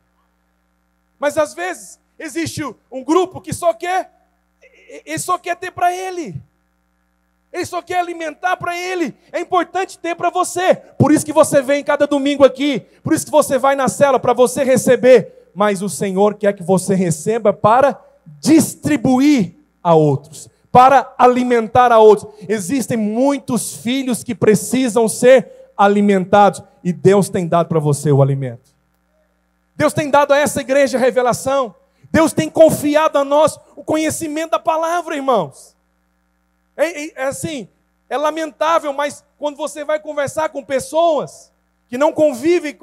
Mas às vezes, existe um grupo que ele só quer ter para ele. Ele só quer alimentar para ele. É importante ter para você. Por isso que você vem cada domingo aqui. Por isso que você vai na cela para você receber. Mas o Senhor quer que você receba para distribuir a outros, para alimentar a outros. Existem muitos filhos que precisam ser alimentados. E Deus tem dado para você o alimento. Deus tem dado a essa igreja a revelação. Deus tem confiado a nós o conhecimento da palavra, irmãos. É lamentável, mas quando você vai conversar com pessoas que não convivem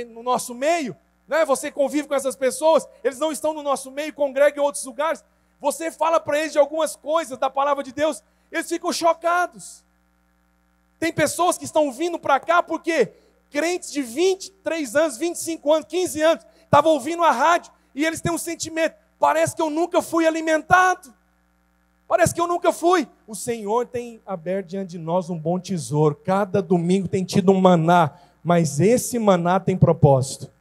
no nosso meio, né? Você convive com essas pessoas, eles não estão no nosso meio, congregam em outros lugares, você fala para eles de algumas coisas da palavra de Deus, eles ficam chocados. Tem pessoas que estão vindo para cá porque crentes de 23 anos, 25 anos, 15 anos, estavam ouvindo a rádio e eles têm um sentimento, parece que eu nunca fui alimentado. Parece que eu nunca fui. O Senhor tem aberto diante de nós um bom tesouro. Cada domingo tem tido um maná. Mas esse maná tem propósito.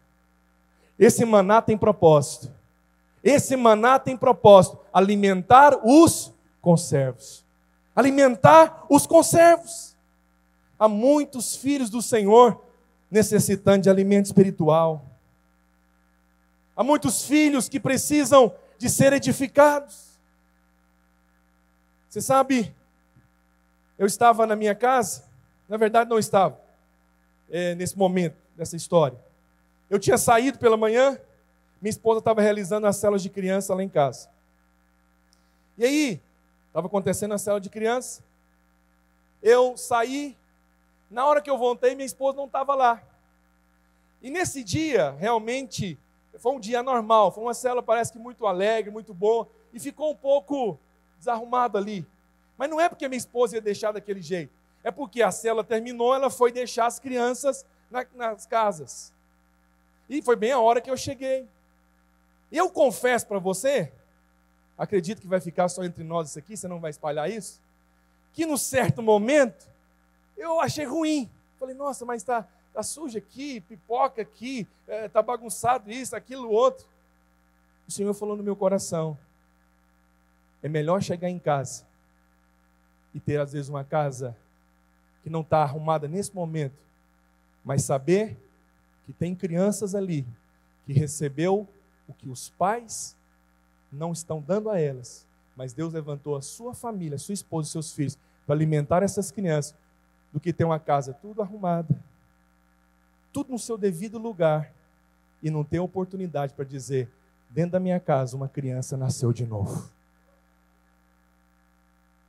Esse maná tem propósito. Esse maná tem propósito: alimentar os conservos. Alimentar os conservos. Há muitos filhos do Senhor necessitando de alimento espiritual. Há muitos filhos que precisam de ser edificados. Você sabe, eu estava na minha casa, na verdade não estava, nesse momento, nessa história. Eu tinha saído pela manhã, minha esposa estava realizando as células de criança lá em casa. E aí, estava acontecendo a célula de criança, eu saí, na hora que eu voltei, minha esposa não estava lá. E nesse dia, realmente, foi um dia normal, foi uma célula parece que muito alegre, muito boa, e ficou um pouco desarrumado ali. Mas não é porque minha esposa ia deixar daquele jeito, é porque a célula terminou, ela foi deixar as crianças nas casas. E foi bem a hora que eu cheguei. E eu confesso para você, acredito que vai ficar só entre nós isso aqui, você não vai espalhar isso, que num certo momento, eu achei ruim. Falei, nossa, mas está sujo aqui, pipoca aqui, está bagunçado isso, aquilo, outro. O Senhor falou no meu coração, é melhor chegar em casa e ter às vezes uma casa que não está arrumada nesse momento, mas saber que tem crianças ali que recebeu o que os pais não estão dando a elas, mas Deus levantou a sua família, a sua esposa e seus filhos para alimentar essas crianças, do que ter uma casa tudo arrumada, tudo no seu devido lugar, e não ter oportunidade para dizer, dentro da minha casa uma criança nasceu de novo.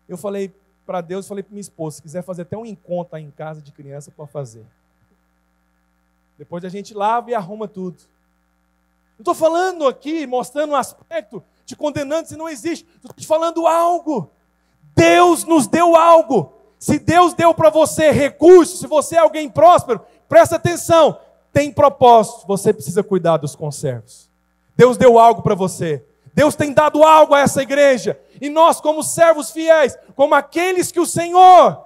Eu falei para Deus, falei para minha esposa, se quiser fazer até um encontro aí em casa de criança, pode fazer. Depois a gente lava e arruma tudo. Não estou falando aqui, mostrando um aspecto, te condenando se não existe. Estou te falando algo. Deus nos deu algo. Se Deus deu para você recursos, se você é alguém próspero, presta atenção, tem propósito, você precisa cuidar dos conservos. Deus deu algo para você. Deus tem dado algo a essa igreja. E nós, como servos fiéis, como aqueles que o Senhor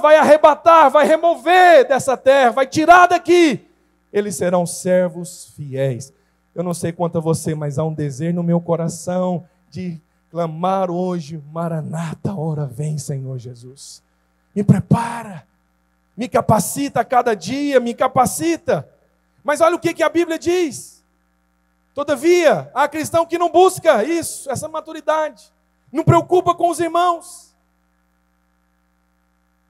vai arrebatar, vai remover dessa terra, vai tirar daqui, eles serão servos fiéis. Eu não sei quanto a você, mas há um desejo no meu coração de clamar hoje, Maranata, ora vem, Senhor Jesus. Me prepara, me capacita a cada dia, me capacita. Mas olha o que a Bíblia diz. Todavia, há cristão que não busca isso, essa maturidade, não preocupa com os irmãos.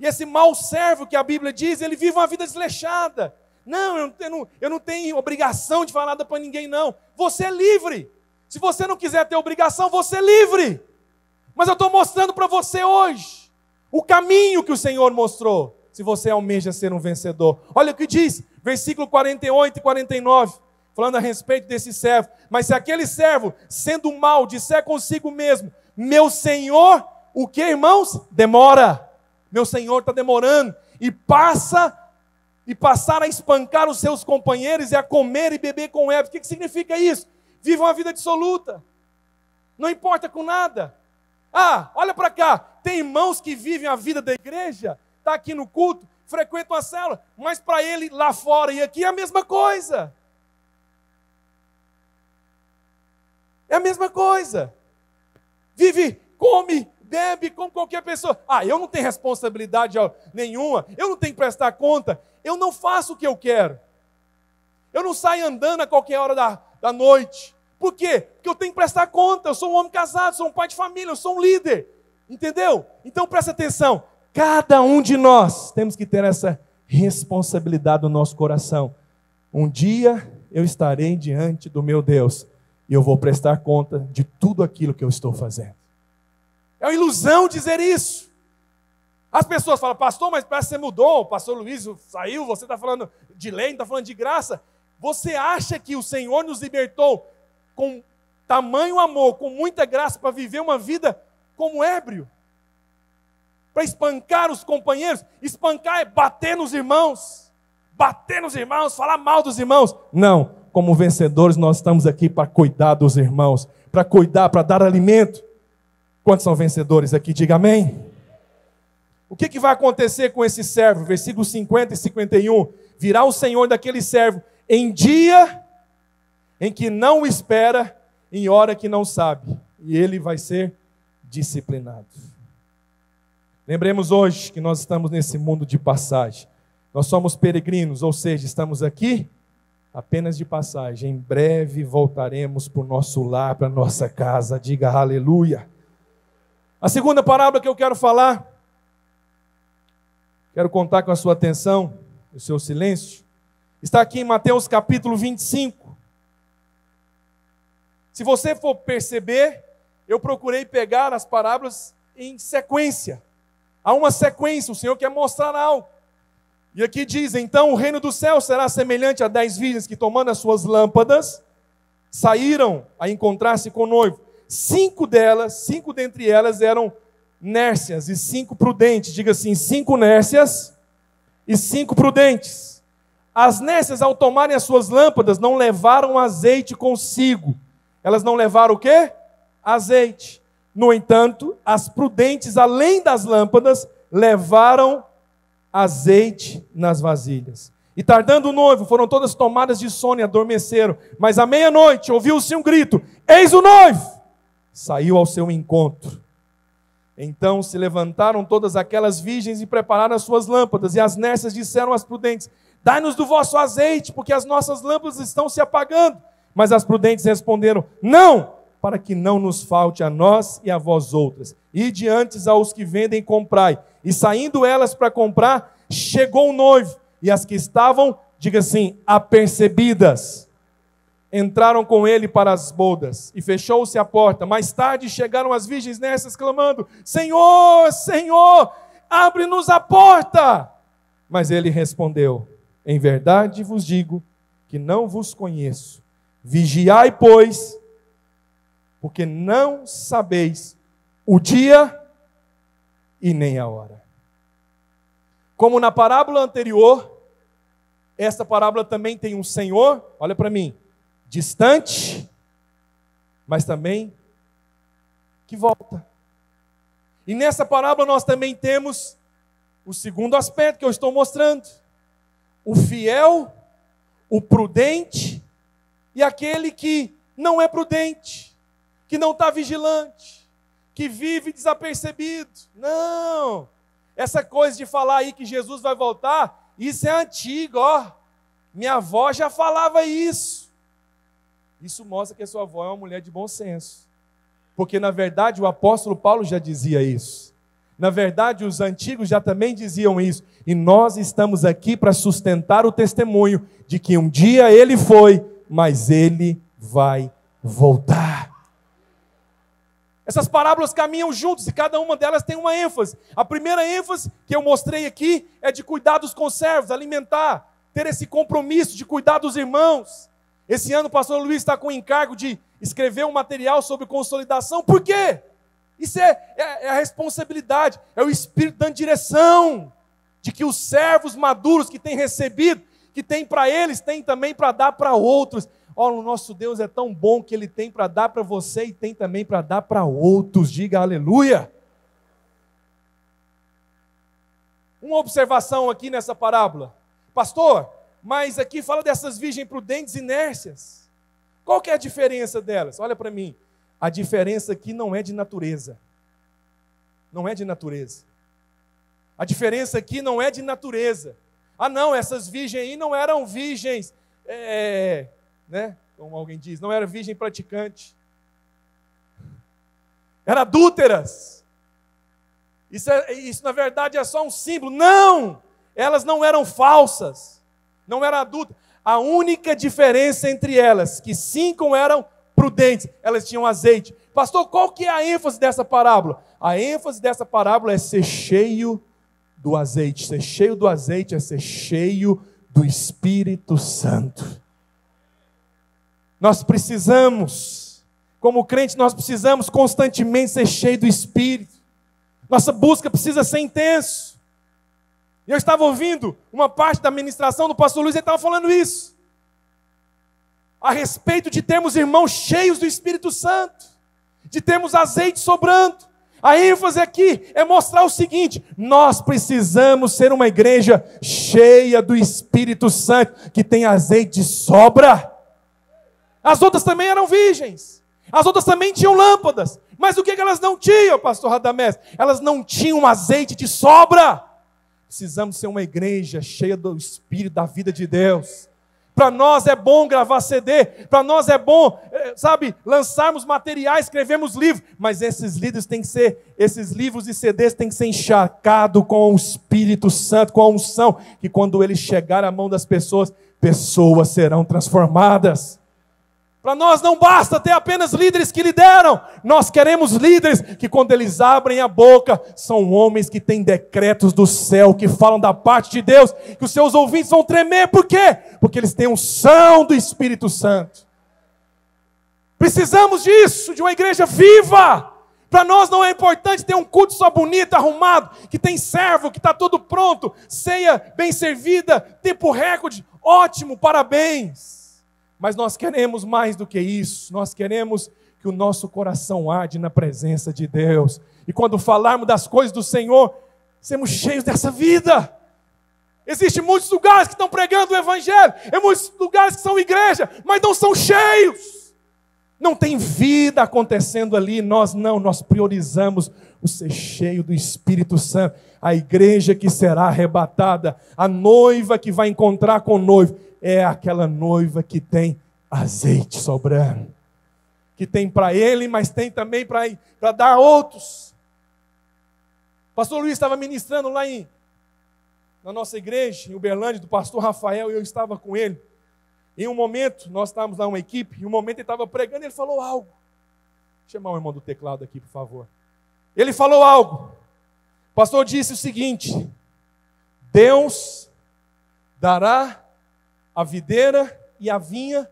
E esse mau servo que a Bíblia diz, ele vive uma vida desleixada. Não, eu não tenho obrigação de falar nada para ninguém, não. Você é livre. Se você não quiser ter obrigação, você é livre. Mas eu estou mostrando para você hoje o caminho que o Senhor mostrou, se você almeja ser um vencedor. Olha o que diz, versículo 48 e 49, falando a respeito desse servo. Mas se aquele servo, sendo mau, disser consigo mesmo, meu Senhor, o que, irmãos? Demora. Meu Senhor está demorando. E passar a espancar os seus companheiros e a comer e beber com eles. O que significa isso? Vive uma vida dissoluta. Não importa com nada. Ah, olha para cá. Tem irmãos que vivem a vida da igreja, está aqui no culto, frequentam a célula, mas para ele lá fora e aqui é a mesma coisa. É a mesma coisa. Vive, come, bebe como qualquer pessoa. Ah, eu não tenho responsabilidade nenhuma, eu não tenho que prestar conta, eu não faço o que eu quero. Eu não saio andando a qualquer hora da noite. Por quê? Porque eu tenho que prestar conta, eu sou um homem casado, sou um pai de família, eu sou um líder. Entendeu? Então presta atenção, cada um de nós temos que ter essa responsabilidade no nosso coração. Um dia eu estarei diante do meu Deus e eu vou prestar conta de tudo aquilo que eu estou fazendo. É uma ilusão dizer isso. As pessoas falam, pastor, mas parece que você mudou, o pastor Luiz saiu, você está falando de lei, não está falando de graça. Você acha que o Senhor nos libertou com tamanho amor, com muita graça, para viver uma vida como ébrio? Para espancar os companheiros? Espancar é bater nos irmãos, falar mal dos irmãos. Não, como vencedores nós estamos aqui para cuidar dos irmãos, para cuidar, para dar alimento. Quantos são vencedores aqui? Diga amém. O que vai acontecer com esse servo? Versículos 50 e 51. Virá o Senhor daquele servo em dia em que não espera, em hora que não sabe. E ele vai ser disciplinado. Lembremos hoje que nós estamos nesse mundo de passagem. Nós somos peregrinos, ou seja, estamos aqui apenas de passagem. Em breve voltaremos para o nosso lar, para a nossa casa. Diga aleluia. A segunda parábola que eu quero falar, quero contar com a sua atenção, o seu silêncio, está aqui em Mateus capítulo 25. Se você for perceber, eu procurei pegar as parábolas em sequência. Há uma sequência, o Senhor quer mostrar algo. E aqui diz, então o reino do céu será semelhante a 10 virgens que, tomando as suas lâmpadas, saíram a encontrar-se com o noivo. 5 dentre elas eram nércias e 5 prudentes. Diga assim, 5 nércias e 5 prudentes. As nércias, ao tomarem as suas lâmpadas, não levaram azeite consigo. Elas não levaram o quê? Azeite. No entanto, as prudentes, além das lâmpadas, levaram azeite nas vasilhas. E tardando o noivo, foram todas tomadas de sono e adormeceram. Mas à meia-noite ouviu-se um grito: eis o noivo! Saiu ao seu encontro. Então se levantaram todas aquelas virgens e prepararam as suas lâmpadas. E as nércias disseram às prudentes: dai-nos do vosso azeite, porque as nossas lâmpadas estão se apagando. Mas as prudentes responderam: não, para que não nos falte a nós e a vós outras. Ide antes aos que vendem, comprai. E saindo elas para comprar, chegou o noivo. E as que estavam, diga assim, apercebidas, entraram com ele para as bodas. E fechou-se a porta. Mais tarde chegaram as virgens nessas, clamando: Senhor, Senhor, abre-nos a porta. Mas ele respondeu: em verdade vos digo que não vos conheço. Vigiai, pois, porque não sabeis o dia e nem a hora. Como na parábola anterior, esta parábola também tem um Senhor, olha para mim, distante, mas também que volta. E nessa parábola nós também temos o segundo aspecto que eu estou mostrando: o fiel, o prudente e aquele que não é prudente, que não está vigilante, que vive desapercebido. Não, essa coisa de falar aí que Jesus vai voltar, isso é antigo, ó. Minha avó já falava isso. Isso mostra que a sua avó é uma mulher de bom senso. Porque na verdade o apóstolo Paulo já dizia isso. Na verdade os antigos já também diziam isso. E nós estamos aqui para sustentar o testemunho de que um dia ele foi, mas ele vai voltar. Essas parábolas caminham juntos e cada uma delas tem uma ênfase. A primeira ênfase que eu mostrei aqui é de cuidar dos conservos, alimentar, ter esse compromisso de cuidar dos irmãos. Esse ano o pastor Luiz está com o encargo de escrever um material sobre consolidação. Por quê? Isso é a responsabilidade, é o Espírito dando direção, de que os servos maduros que têm recebido, que tem para eles, tem também para dar para outros. Olha, o nosso Deus é tão bom que Ele tem para dar para você e tem também para dar para outros. Diga aleluia. Uma observação aqui nessa parábola. Pastor, mas aqui fala dessas virgens prudentes e nércias. Qual que é a diferença delas? Olha para mim. A diferença aqui não é de natureza. Não é de natureza. A diferença aqui não é de natureza. Ah não, essas virgens aí não eram virgens... né? Como alguém diz, não era virgem praticante, eram adúlteras. Isso na verdade é só um símbolo. Não, elas não eram falsas, não eram adúlteras. A única diferença entre elas, que 5 eram prudentes, elas tinham azeite. Pastor, qual que é a ênfase dessa parábola? A ênfase dessa parábola é ser cheio do azeite. Ser cheio do azeite é ser cheio do Espírito Santo. Nós precisamos, como crente, nós precisamos constantemente ser cheios do Espírito. Nossa busca precisa ser intensa. Eu estava ouvindo uma parte da ministração do pastor Luiz, ele estava falando isso. A respeito de termos irmãos cheios do Espírito Santo, de termos azeite sobrando. A ênfase aqui é mostrar o seguinte: nós precisamos ser uma igreja cheia do Espírito Santo, que tem azeite de sobra. As outras também eram virgens, as outras também tinham lâmpadas, mas o que elas não tinham, pastor Radamés? Elas não tinham azeite de sobra. Precisamos ser uma igreja cheia do Espírito, da vida de Deus. Para nós é bom gravar CD, para nós é bom, lançarmos materiais, escrevermos livros, mas esses livros e CDs têm que ser encharcados com o Espírito Santo, com a unção, que quando ele chegar à mão das pessoas, pessoas serão transformadas. Para nós não basta ter apenas líderes que lideram, nós queremos líderes que quando eles abrem a boca, são homens que têm decretos do céu, que falam da parte de Deus, que os seus ouvintes vão tremer. Por quê? Porque eles têm unção do Espírito Santo. Precisamos disso, de uma igreja viva. Para nós não é importante ter um culto só bonito, arrumado, que tem servo, que está tudo pronto, ceia bem servida, tempo recorde, ótimo, parabéns. Mas nós queremos mais do que isso. Nós queremos que o nosso coração arde na presença de Deus. E quando falarmos das coisas do Senhor, sermos cheios dessa vida. Existem muitos lugares que estão pregando o Evangelho, e muitos lugares que são igreja, mas não são cheios. Não tem vida acontecendo ali. Nós priorizamos o ser cheio do Espírito Santo. A igreja que será arrebatada, a noiva que vai encontrar com o noivo, é aquela noiva que tem azeite sobrando. Que tem para ele, mas tem também para dar a outros. O pastor Luiz estava ministrando lá na nossa igreja, em Uberlândia, do pastor Rafael, e eu estava com ele. Em um momento, nós estávamos lá uma equipe, em um momento ele estava pregando e ele falou algo. Vou chamar o irmão do teclado aqui, por favor. Ele falou algo. O pastor disse o seguinte: Deus dará a videira e a vinha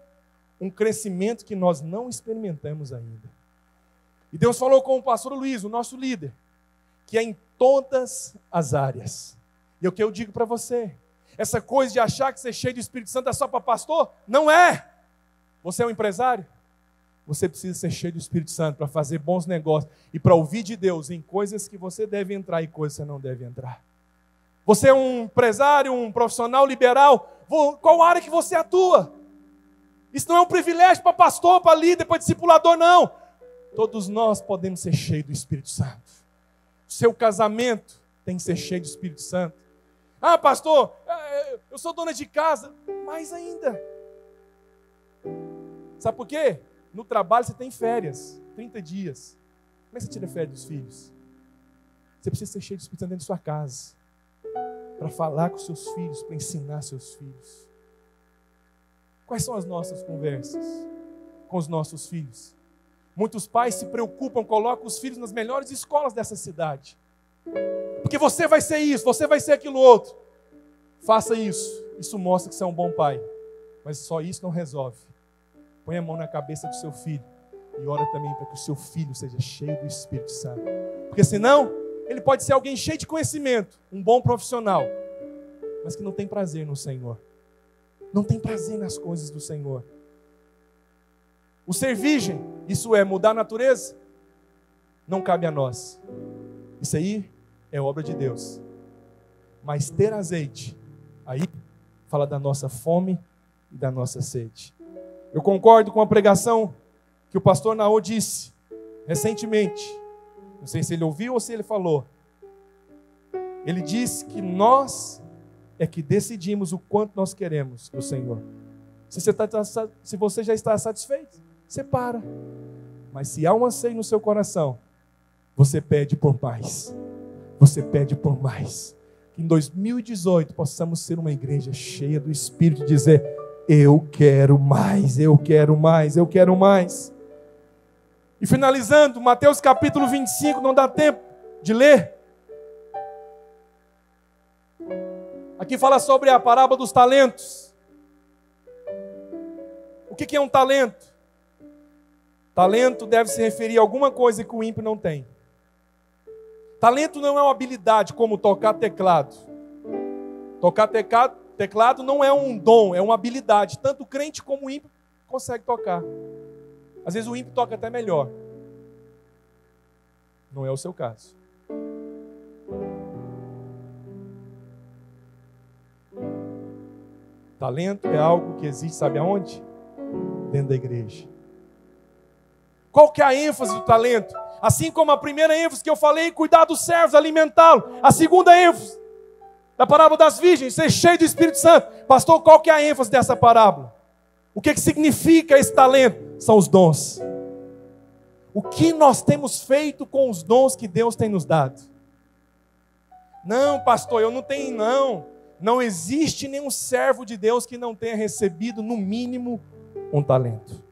um crescimento que nós não experimentamos ainda. E Deus falou com o pastor Luiz, o nosso líder, que é em todas as áreas. E o que eu digo para você, essa coisa de achar que ser cheio do Espírito Santo é só para pastor, não é. Você é um empresário, você precisa ser cheio do Espírito Santo para fazer bons negócios e para ouvir de Deus em coisas que você deve entrar e coisas que você não deve entrar. Você é um empresário, um profissional liberal, qual área que você atua? Isso não é um privilégio para pastor, para líder, para discipulador, não. Todos nós podemos ser cheios do Espírito Santo. O seu casamento tem que ser cheio do Espírito Santo. Ah, pastor, eu sou dona de casa. Mais ainda. Sabe por quê? No trabalho você tem férias, 30 dias. Como é que você tira férias dos filhos? Você precisa ser cheio do Espírito Santo dentro da sua casa, para falar com seus filhos, para ensinar seus filhos. Quais são as nossas conversas com os nossos filhos? Muitos pais se preocupam, colocam os filhos nas melhores escolas dessa cidade. Porque você vai ser isso, você vai ser aquilo outro. Faça isso. Isso mostra que você é um bom pai. Mas só isso não resolve. Põe a mão na cabeça do seu filho e ora também para que o seu filho seja cheio do Espírito Santo. Porque senão, ele pode ser alguém cheio de conhecimento, um bom profissional, mas que não tem prazer no Senhor. Não tem prazer nas coisas do Senhor. O ser virgem, isso é mudar a natureza, não cabe a nós. Isso aí é obra de Deus. Mas ter azeite, aí fala da nossa fome e da nossa sede. Eu concordo com a pregação que o pastor Naô disse recentemente. Não sei se ele ouviu ou se ele falou. Ele disse que nós é que decidimos o quanto nós queremos do Senhor. Se você já está satisfeito, você para. Mas se há um anseio no seu coração, você pede por mais. Você pede por mais. Que em 2018 possamos ser uma igreja cheia do Espírito e dizer: eu quero mais, eu quero mais, eu quero mais. E finalizando, Mateus capítulo 25, não dá tempo de ler. Aqui fala sobre a parábola dos talentos. O que é um talento? Talento deve se referir a alguma coisa que o ímpio não tem. Talento não é uma habilidade como tocar teclado. Tocar teclado não é um dom, é uma habilidade. Tanto o crente como o ímpio consegue tocar. Às vezes o ímpio toca até melhor. Não é o seu caso. Talento é algo que existe, sabe aonde? Dentro da igreja. Qual que é a ênfase do talento? Assim como a primeira ênfase que eu falei, cuidar dos servos, alimentá-los. A segunda ênfase da parábola das virgens, ser cheio do Espírito Santo. Pastor, qual que é a ênfase dessa parábola? O que significa esse talento? São os dons. O que nós temos feito com os dons que Deus tem nos dado? Não, pastor, eu não tenho, não. Não existe nenhum servo de Deus que não tenha recebido, no mínimo, um talento.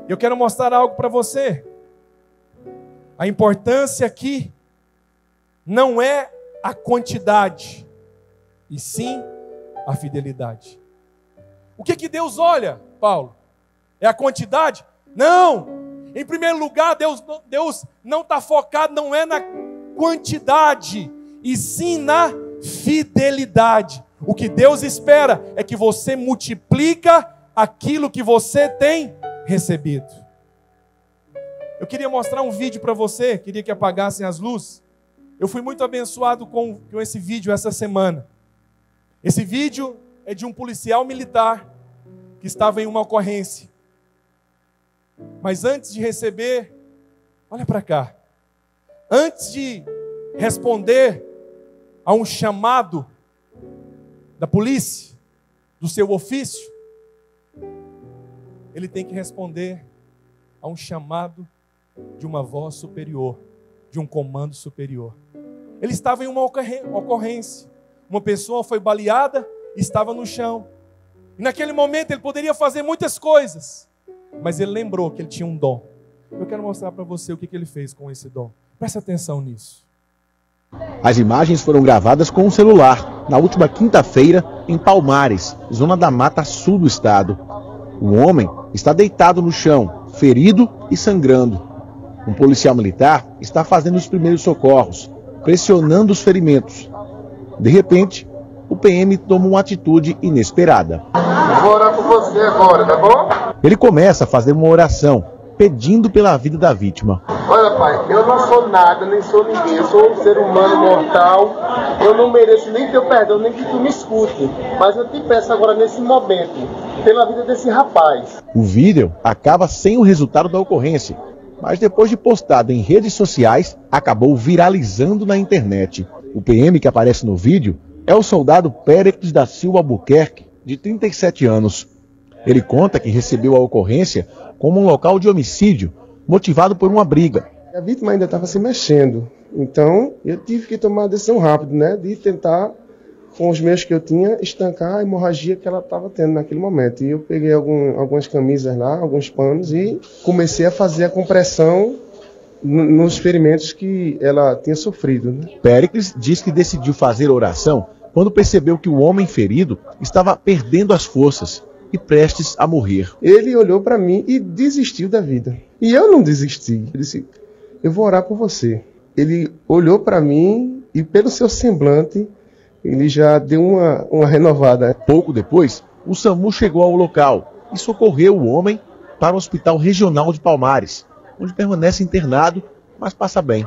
Eu quero mostrar algo para você. A importância aqui não é a quantidade, e sim a fidelidade. O que Deus olha, Paulo? É a quantidade? Não! Em primeiro lugar, Deus não está focado, não é na quantidade, e sim na fidelidade. O que Deus espera é que você multiplica aquilo que você tem recebido. Eu queria mostrar um vídeo para você, queria que apagassem as luzes. Eu fui muito abençoado com esse vídeo essa semana. Esse vídeo é de um policial militar que estava em uma ocorrência. Mas antes de receber, olha para cá, antes de responder a um chamado da polícia, do seu ofício, ele tem que responder a um chamado de uma voz superior, de um comando superior. Ele estava em uma ocorrência. Uma pessoa foi baleada e estava no chão. E naquele momento ele poderia fazer muitas coisas, mas ele lembrou que ele tinha um dom. Eu quero mostrar para você o que ele fez com esse dom. Presta atenção nisso. As imagens foram gravadas com um celular na última quinta-feira em Palmares, zona da Mata Sul do estado. O homem está deitado no chão, ferido e sangrando. Um policial militar está fazendo os primeiros socorros, pressionando os ferimentos. De repente, o PM toma uma atitude inesperada. Vou orar por você agora, tá bom? Ele começa a fazer uma oração, pedindo pela vida da vítima. Olha, pai, eu não sou nada, nem sou ninguém, eu sou um ser humano mortal, eu não mereço nem teu perdão, nem que tu me escute, mas eu te peço agora nesse momento, pela vida desse rapaz. O vídeo acaba sem o resultado da ocorrência, mas depois de postado em redes sociais, acabou viralizando na internet. O PM que aparece no vídeo é o soldado Péricles da Silva Albuquerque, de 37 anos. Ele conta que recebeu a ocorrência como um local de homicídio, motivado por uma briga. A vítima ainda estava se mexendo, então eu tive que tomar a decisão rápida, né, de tentar, com os meios que eu tinha, estancar a hemorragia que ela estava tendo naquele momento. E eu peguei algumas camisas lá, alguns panos, e comecei a fazer a compressão nos ferimentos que ela tinha sofrido, né? Péricles diz que decidiu fazer a oração quando percebeu que o homem ferido estava perdendo as forças e prestes a morrer. Ele olhou para mim e desistiu da vida. E eu não desisti. Ele disse, eu vou orar por você. Ele olhou para mim e pelo seu semblante, ele já deu uma renovada. Pouco depois, o SAMU chegou ao local e socorreu o homem para o Hospital Regional de Palmares, onde permanece internado, mas passa bem.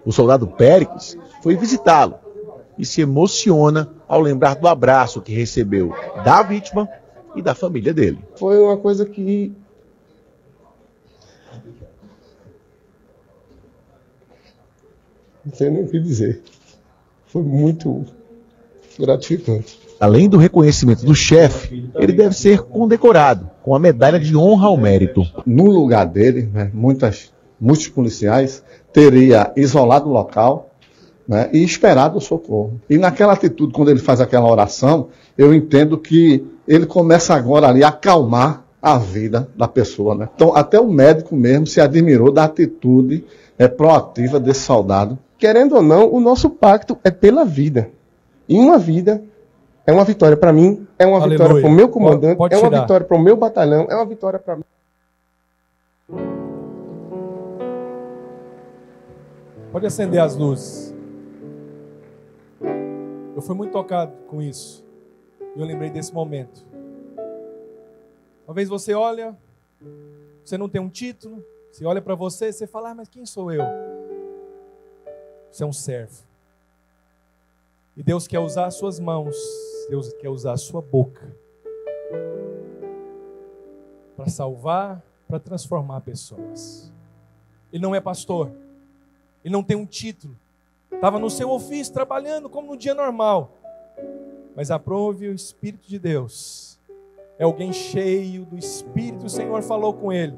O soldado Péricles foi visitá-lo e se emociona ao lembrar do abraço que recebeu da vítima e da família dele. Foi uma coisa que não sei nem o que dizer. Foi muito gratificante. Além do reconhecimento do chefe, ele deve ser condecorado com a medalha de honra ao mérito. No lugar dele, né, muitos policiais teriam isolado o local, né, e esperado o socorro. E naquela atitude, quando ele faz aquela oração, eu entendo que ele começa agora ali a acalmar a vida da pessoa, né? Então, até o médico mesmo se admirou da atitude proativa desse soldado. Querendo ou não, o nosso pacto é pela vida. E uma vida é uma vitória para mim, é uma Aleluia. Vitória para o meu comandante, pode é uma tirar. vitória para o meu batalhão, é uma vitória para mim. Pode acender as luzes. Eu fui muito tocado com isso. E eu lembrei desse momento. Talvez você olha, você não tem um título, Você olha para você e você fala, mas quem sou eu? Você é um servo. E Deus quer usar as suas mãos, Deus quer usar a sua boca para salvar, para transformar pessoas. Ele não é pastor, ele não tem um título, estava no seu ofício trabalhando como no dia normal, mas aprove o Espírito de Deus, é alguém cheio do Espírito. O Senhor falou com ele,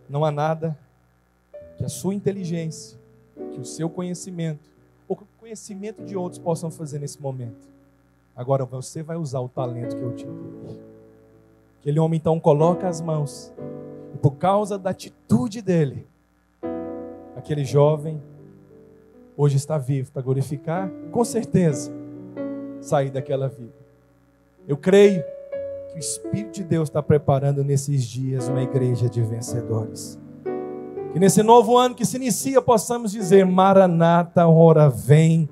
não há nada que a sua inteligência, que o seu conhecimento, ou que o conhecimento de outros possam fazer nesse momento. Agora você vai usar o talento que eu te dei. Aquele homem então coloca as mãos, e por causa da atitude dele, aquele jovem hoje está vivo para glorificar, com certeza, sair daquela vida. Eu creio que o Espírito de Deus está preparando nesses dias uma igreja de vencedores. Que nesse novo ano que se inicia possamos dizer, Maranata, ora vem,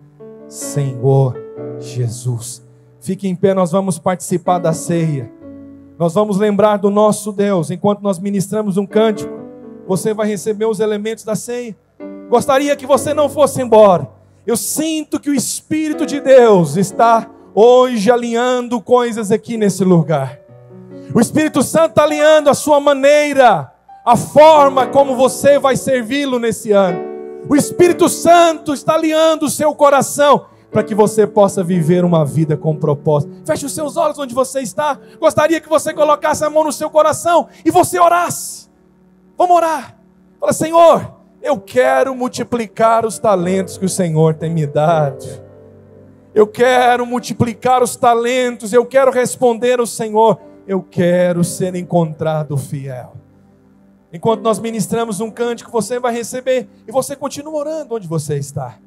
Senhor Jesus. Fique em pé, nós vamos participar da ceia. Nós vamos lembrar do nosso Deus. Enquanto nós ministramos um cântico, você vai receber os elementos da ceia. Gostaria que você não fosse embora. Eu sinto que o Espírito de Deus está hoje alinhando coisas aqui nesse lugar. O Espírito Santo está alinhando a sua maneira, a forma como você vai servi-lo nesse ano. O Espírito Santo está alinhando o seu coração para que você possa viver uma vida com propósito. Feche os seus olhos onde você está. Gostaria que você colocasse a mão no seu coração e você orasse. Vamos orar. Fala, Senhor, eu quero multiplicar os talentos que o Senhor tem me dado. Eu quero multiplicar os talentos. Eu quero responder ao Senhor. Eu quero ser encontrado fiel. Enquanto nós ministramos um cântico, você vai receber e você continua orando onde você está.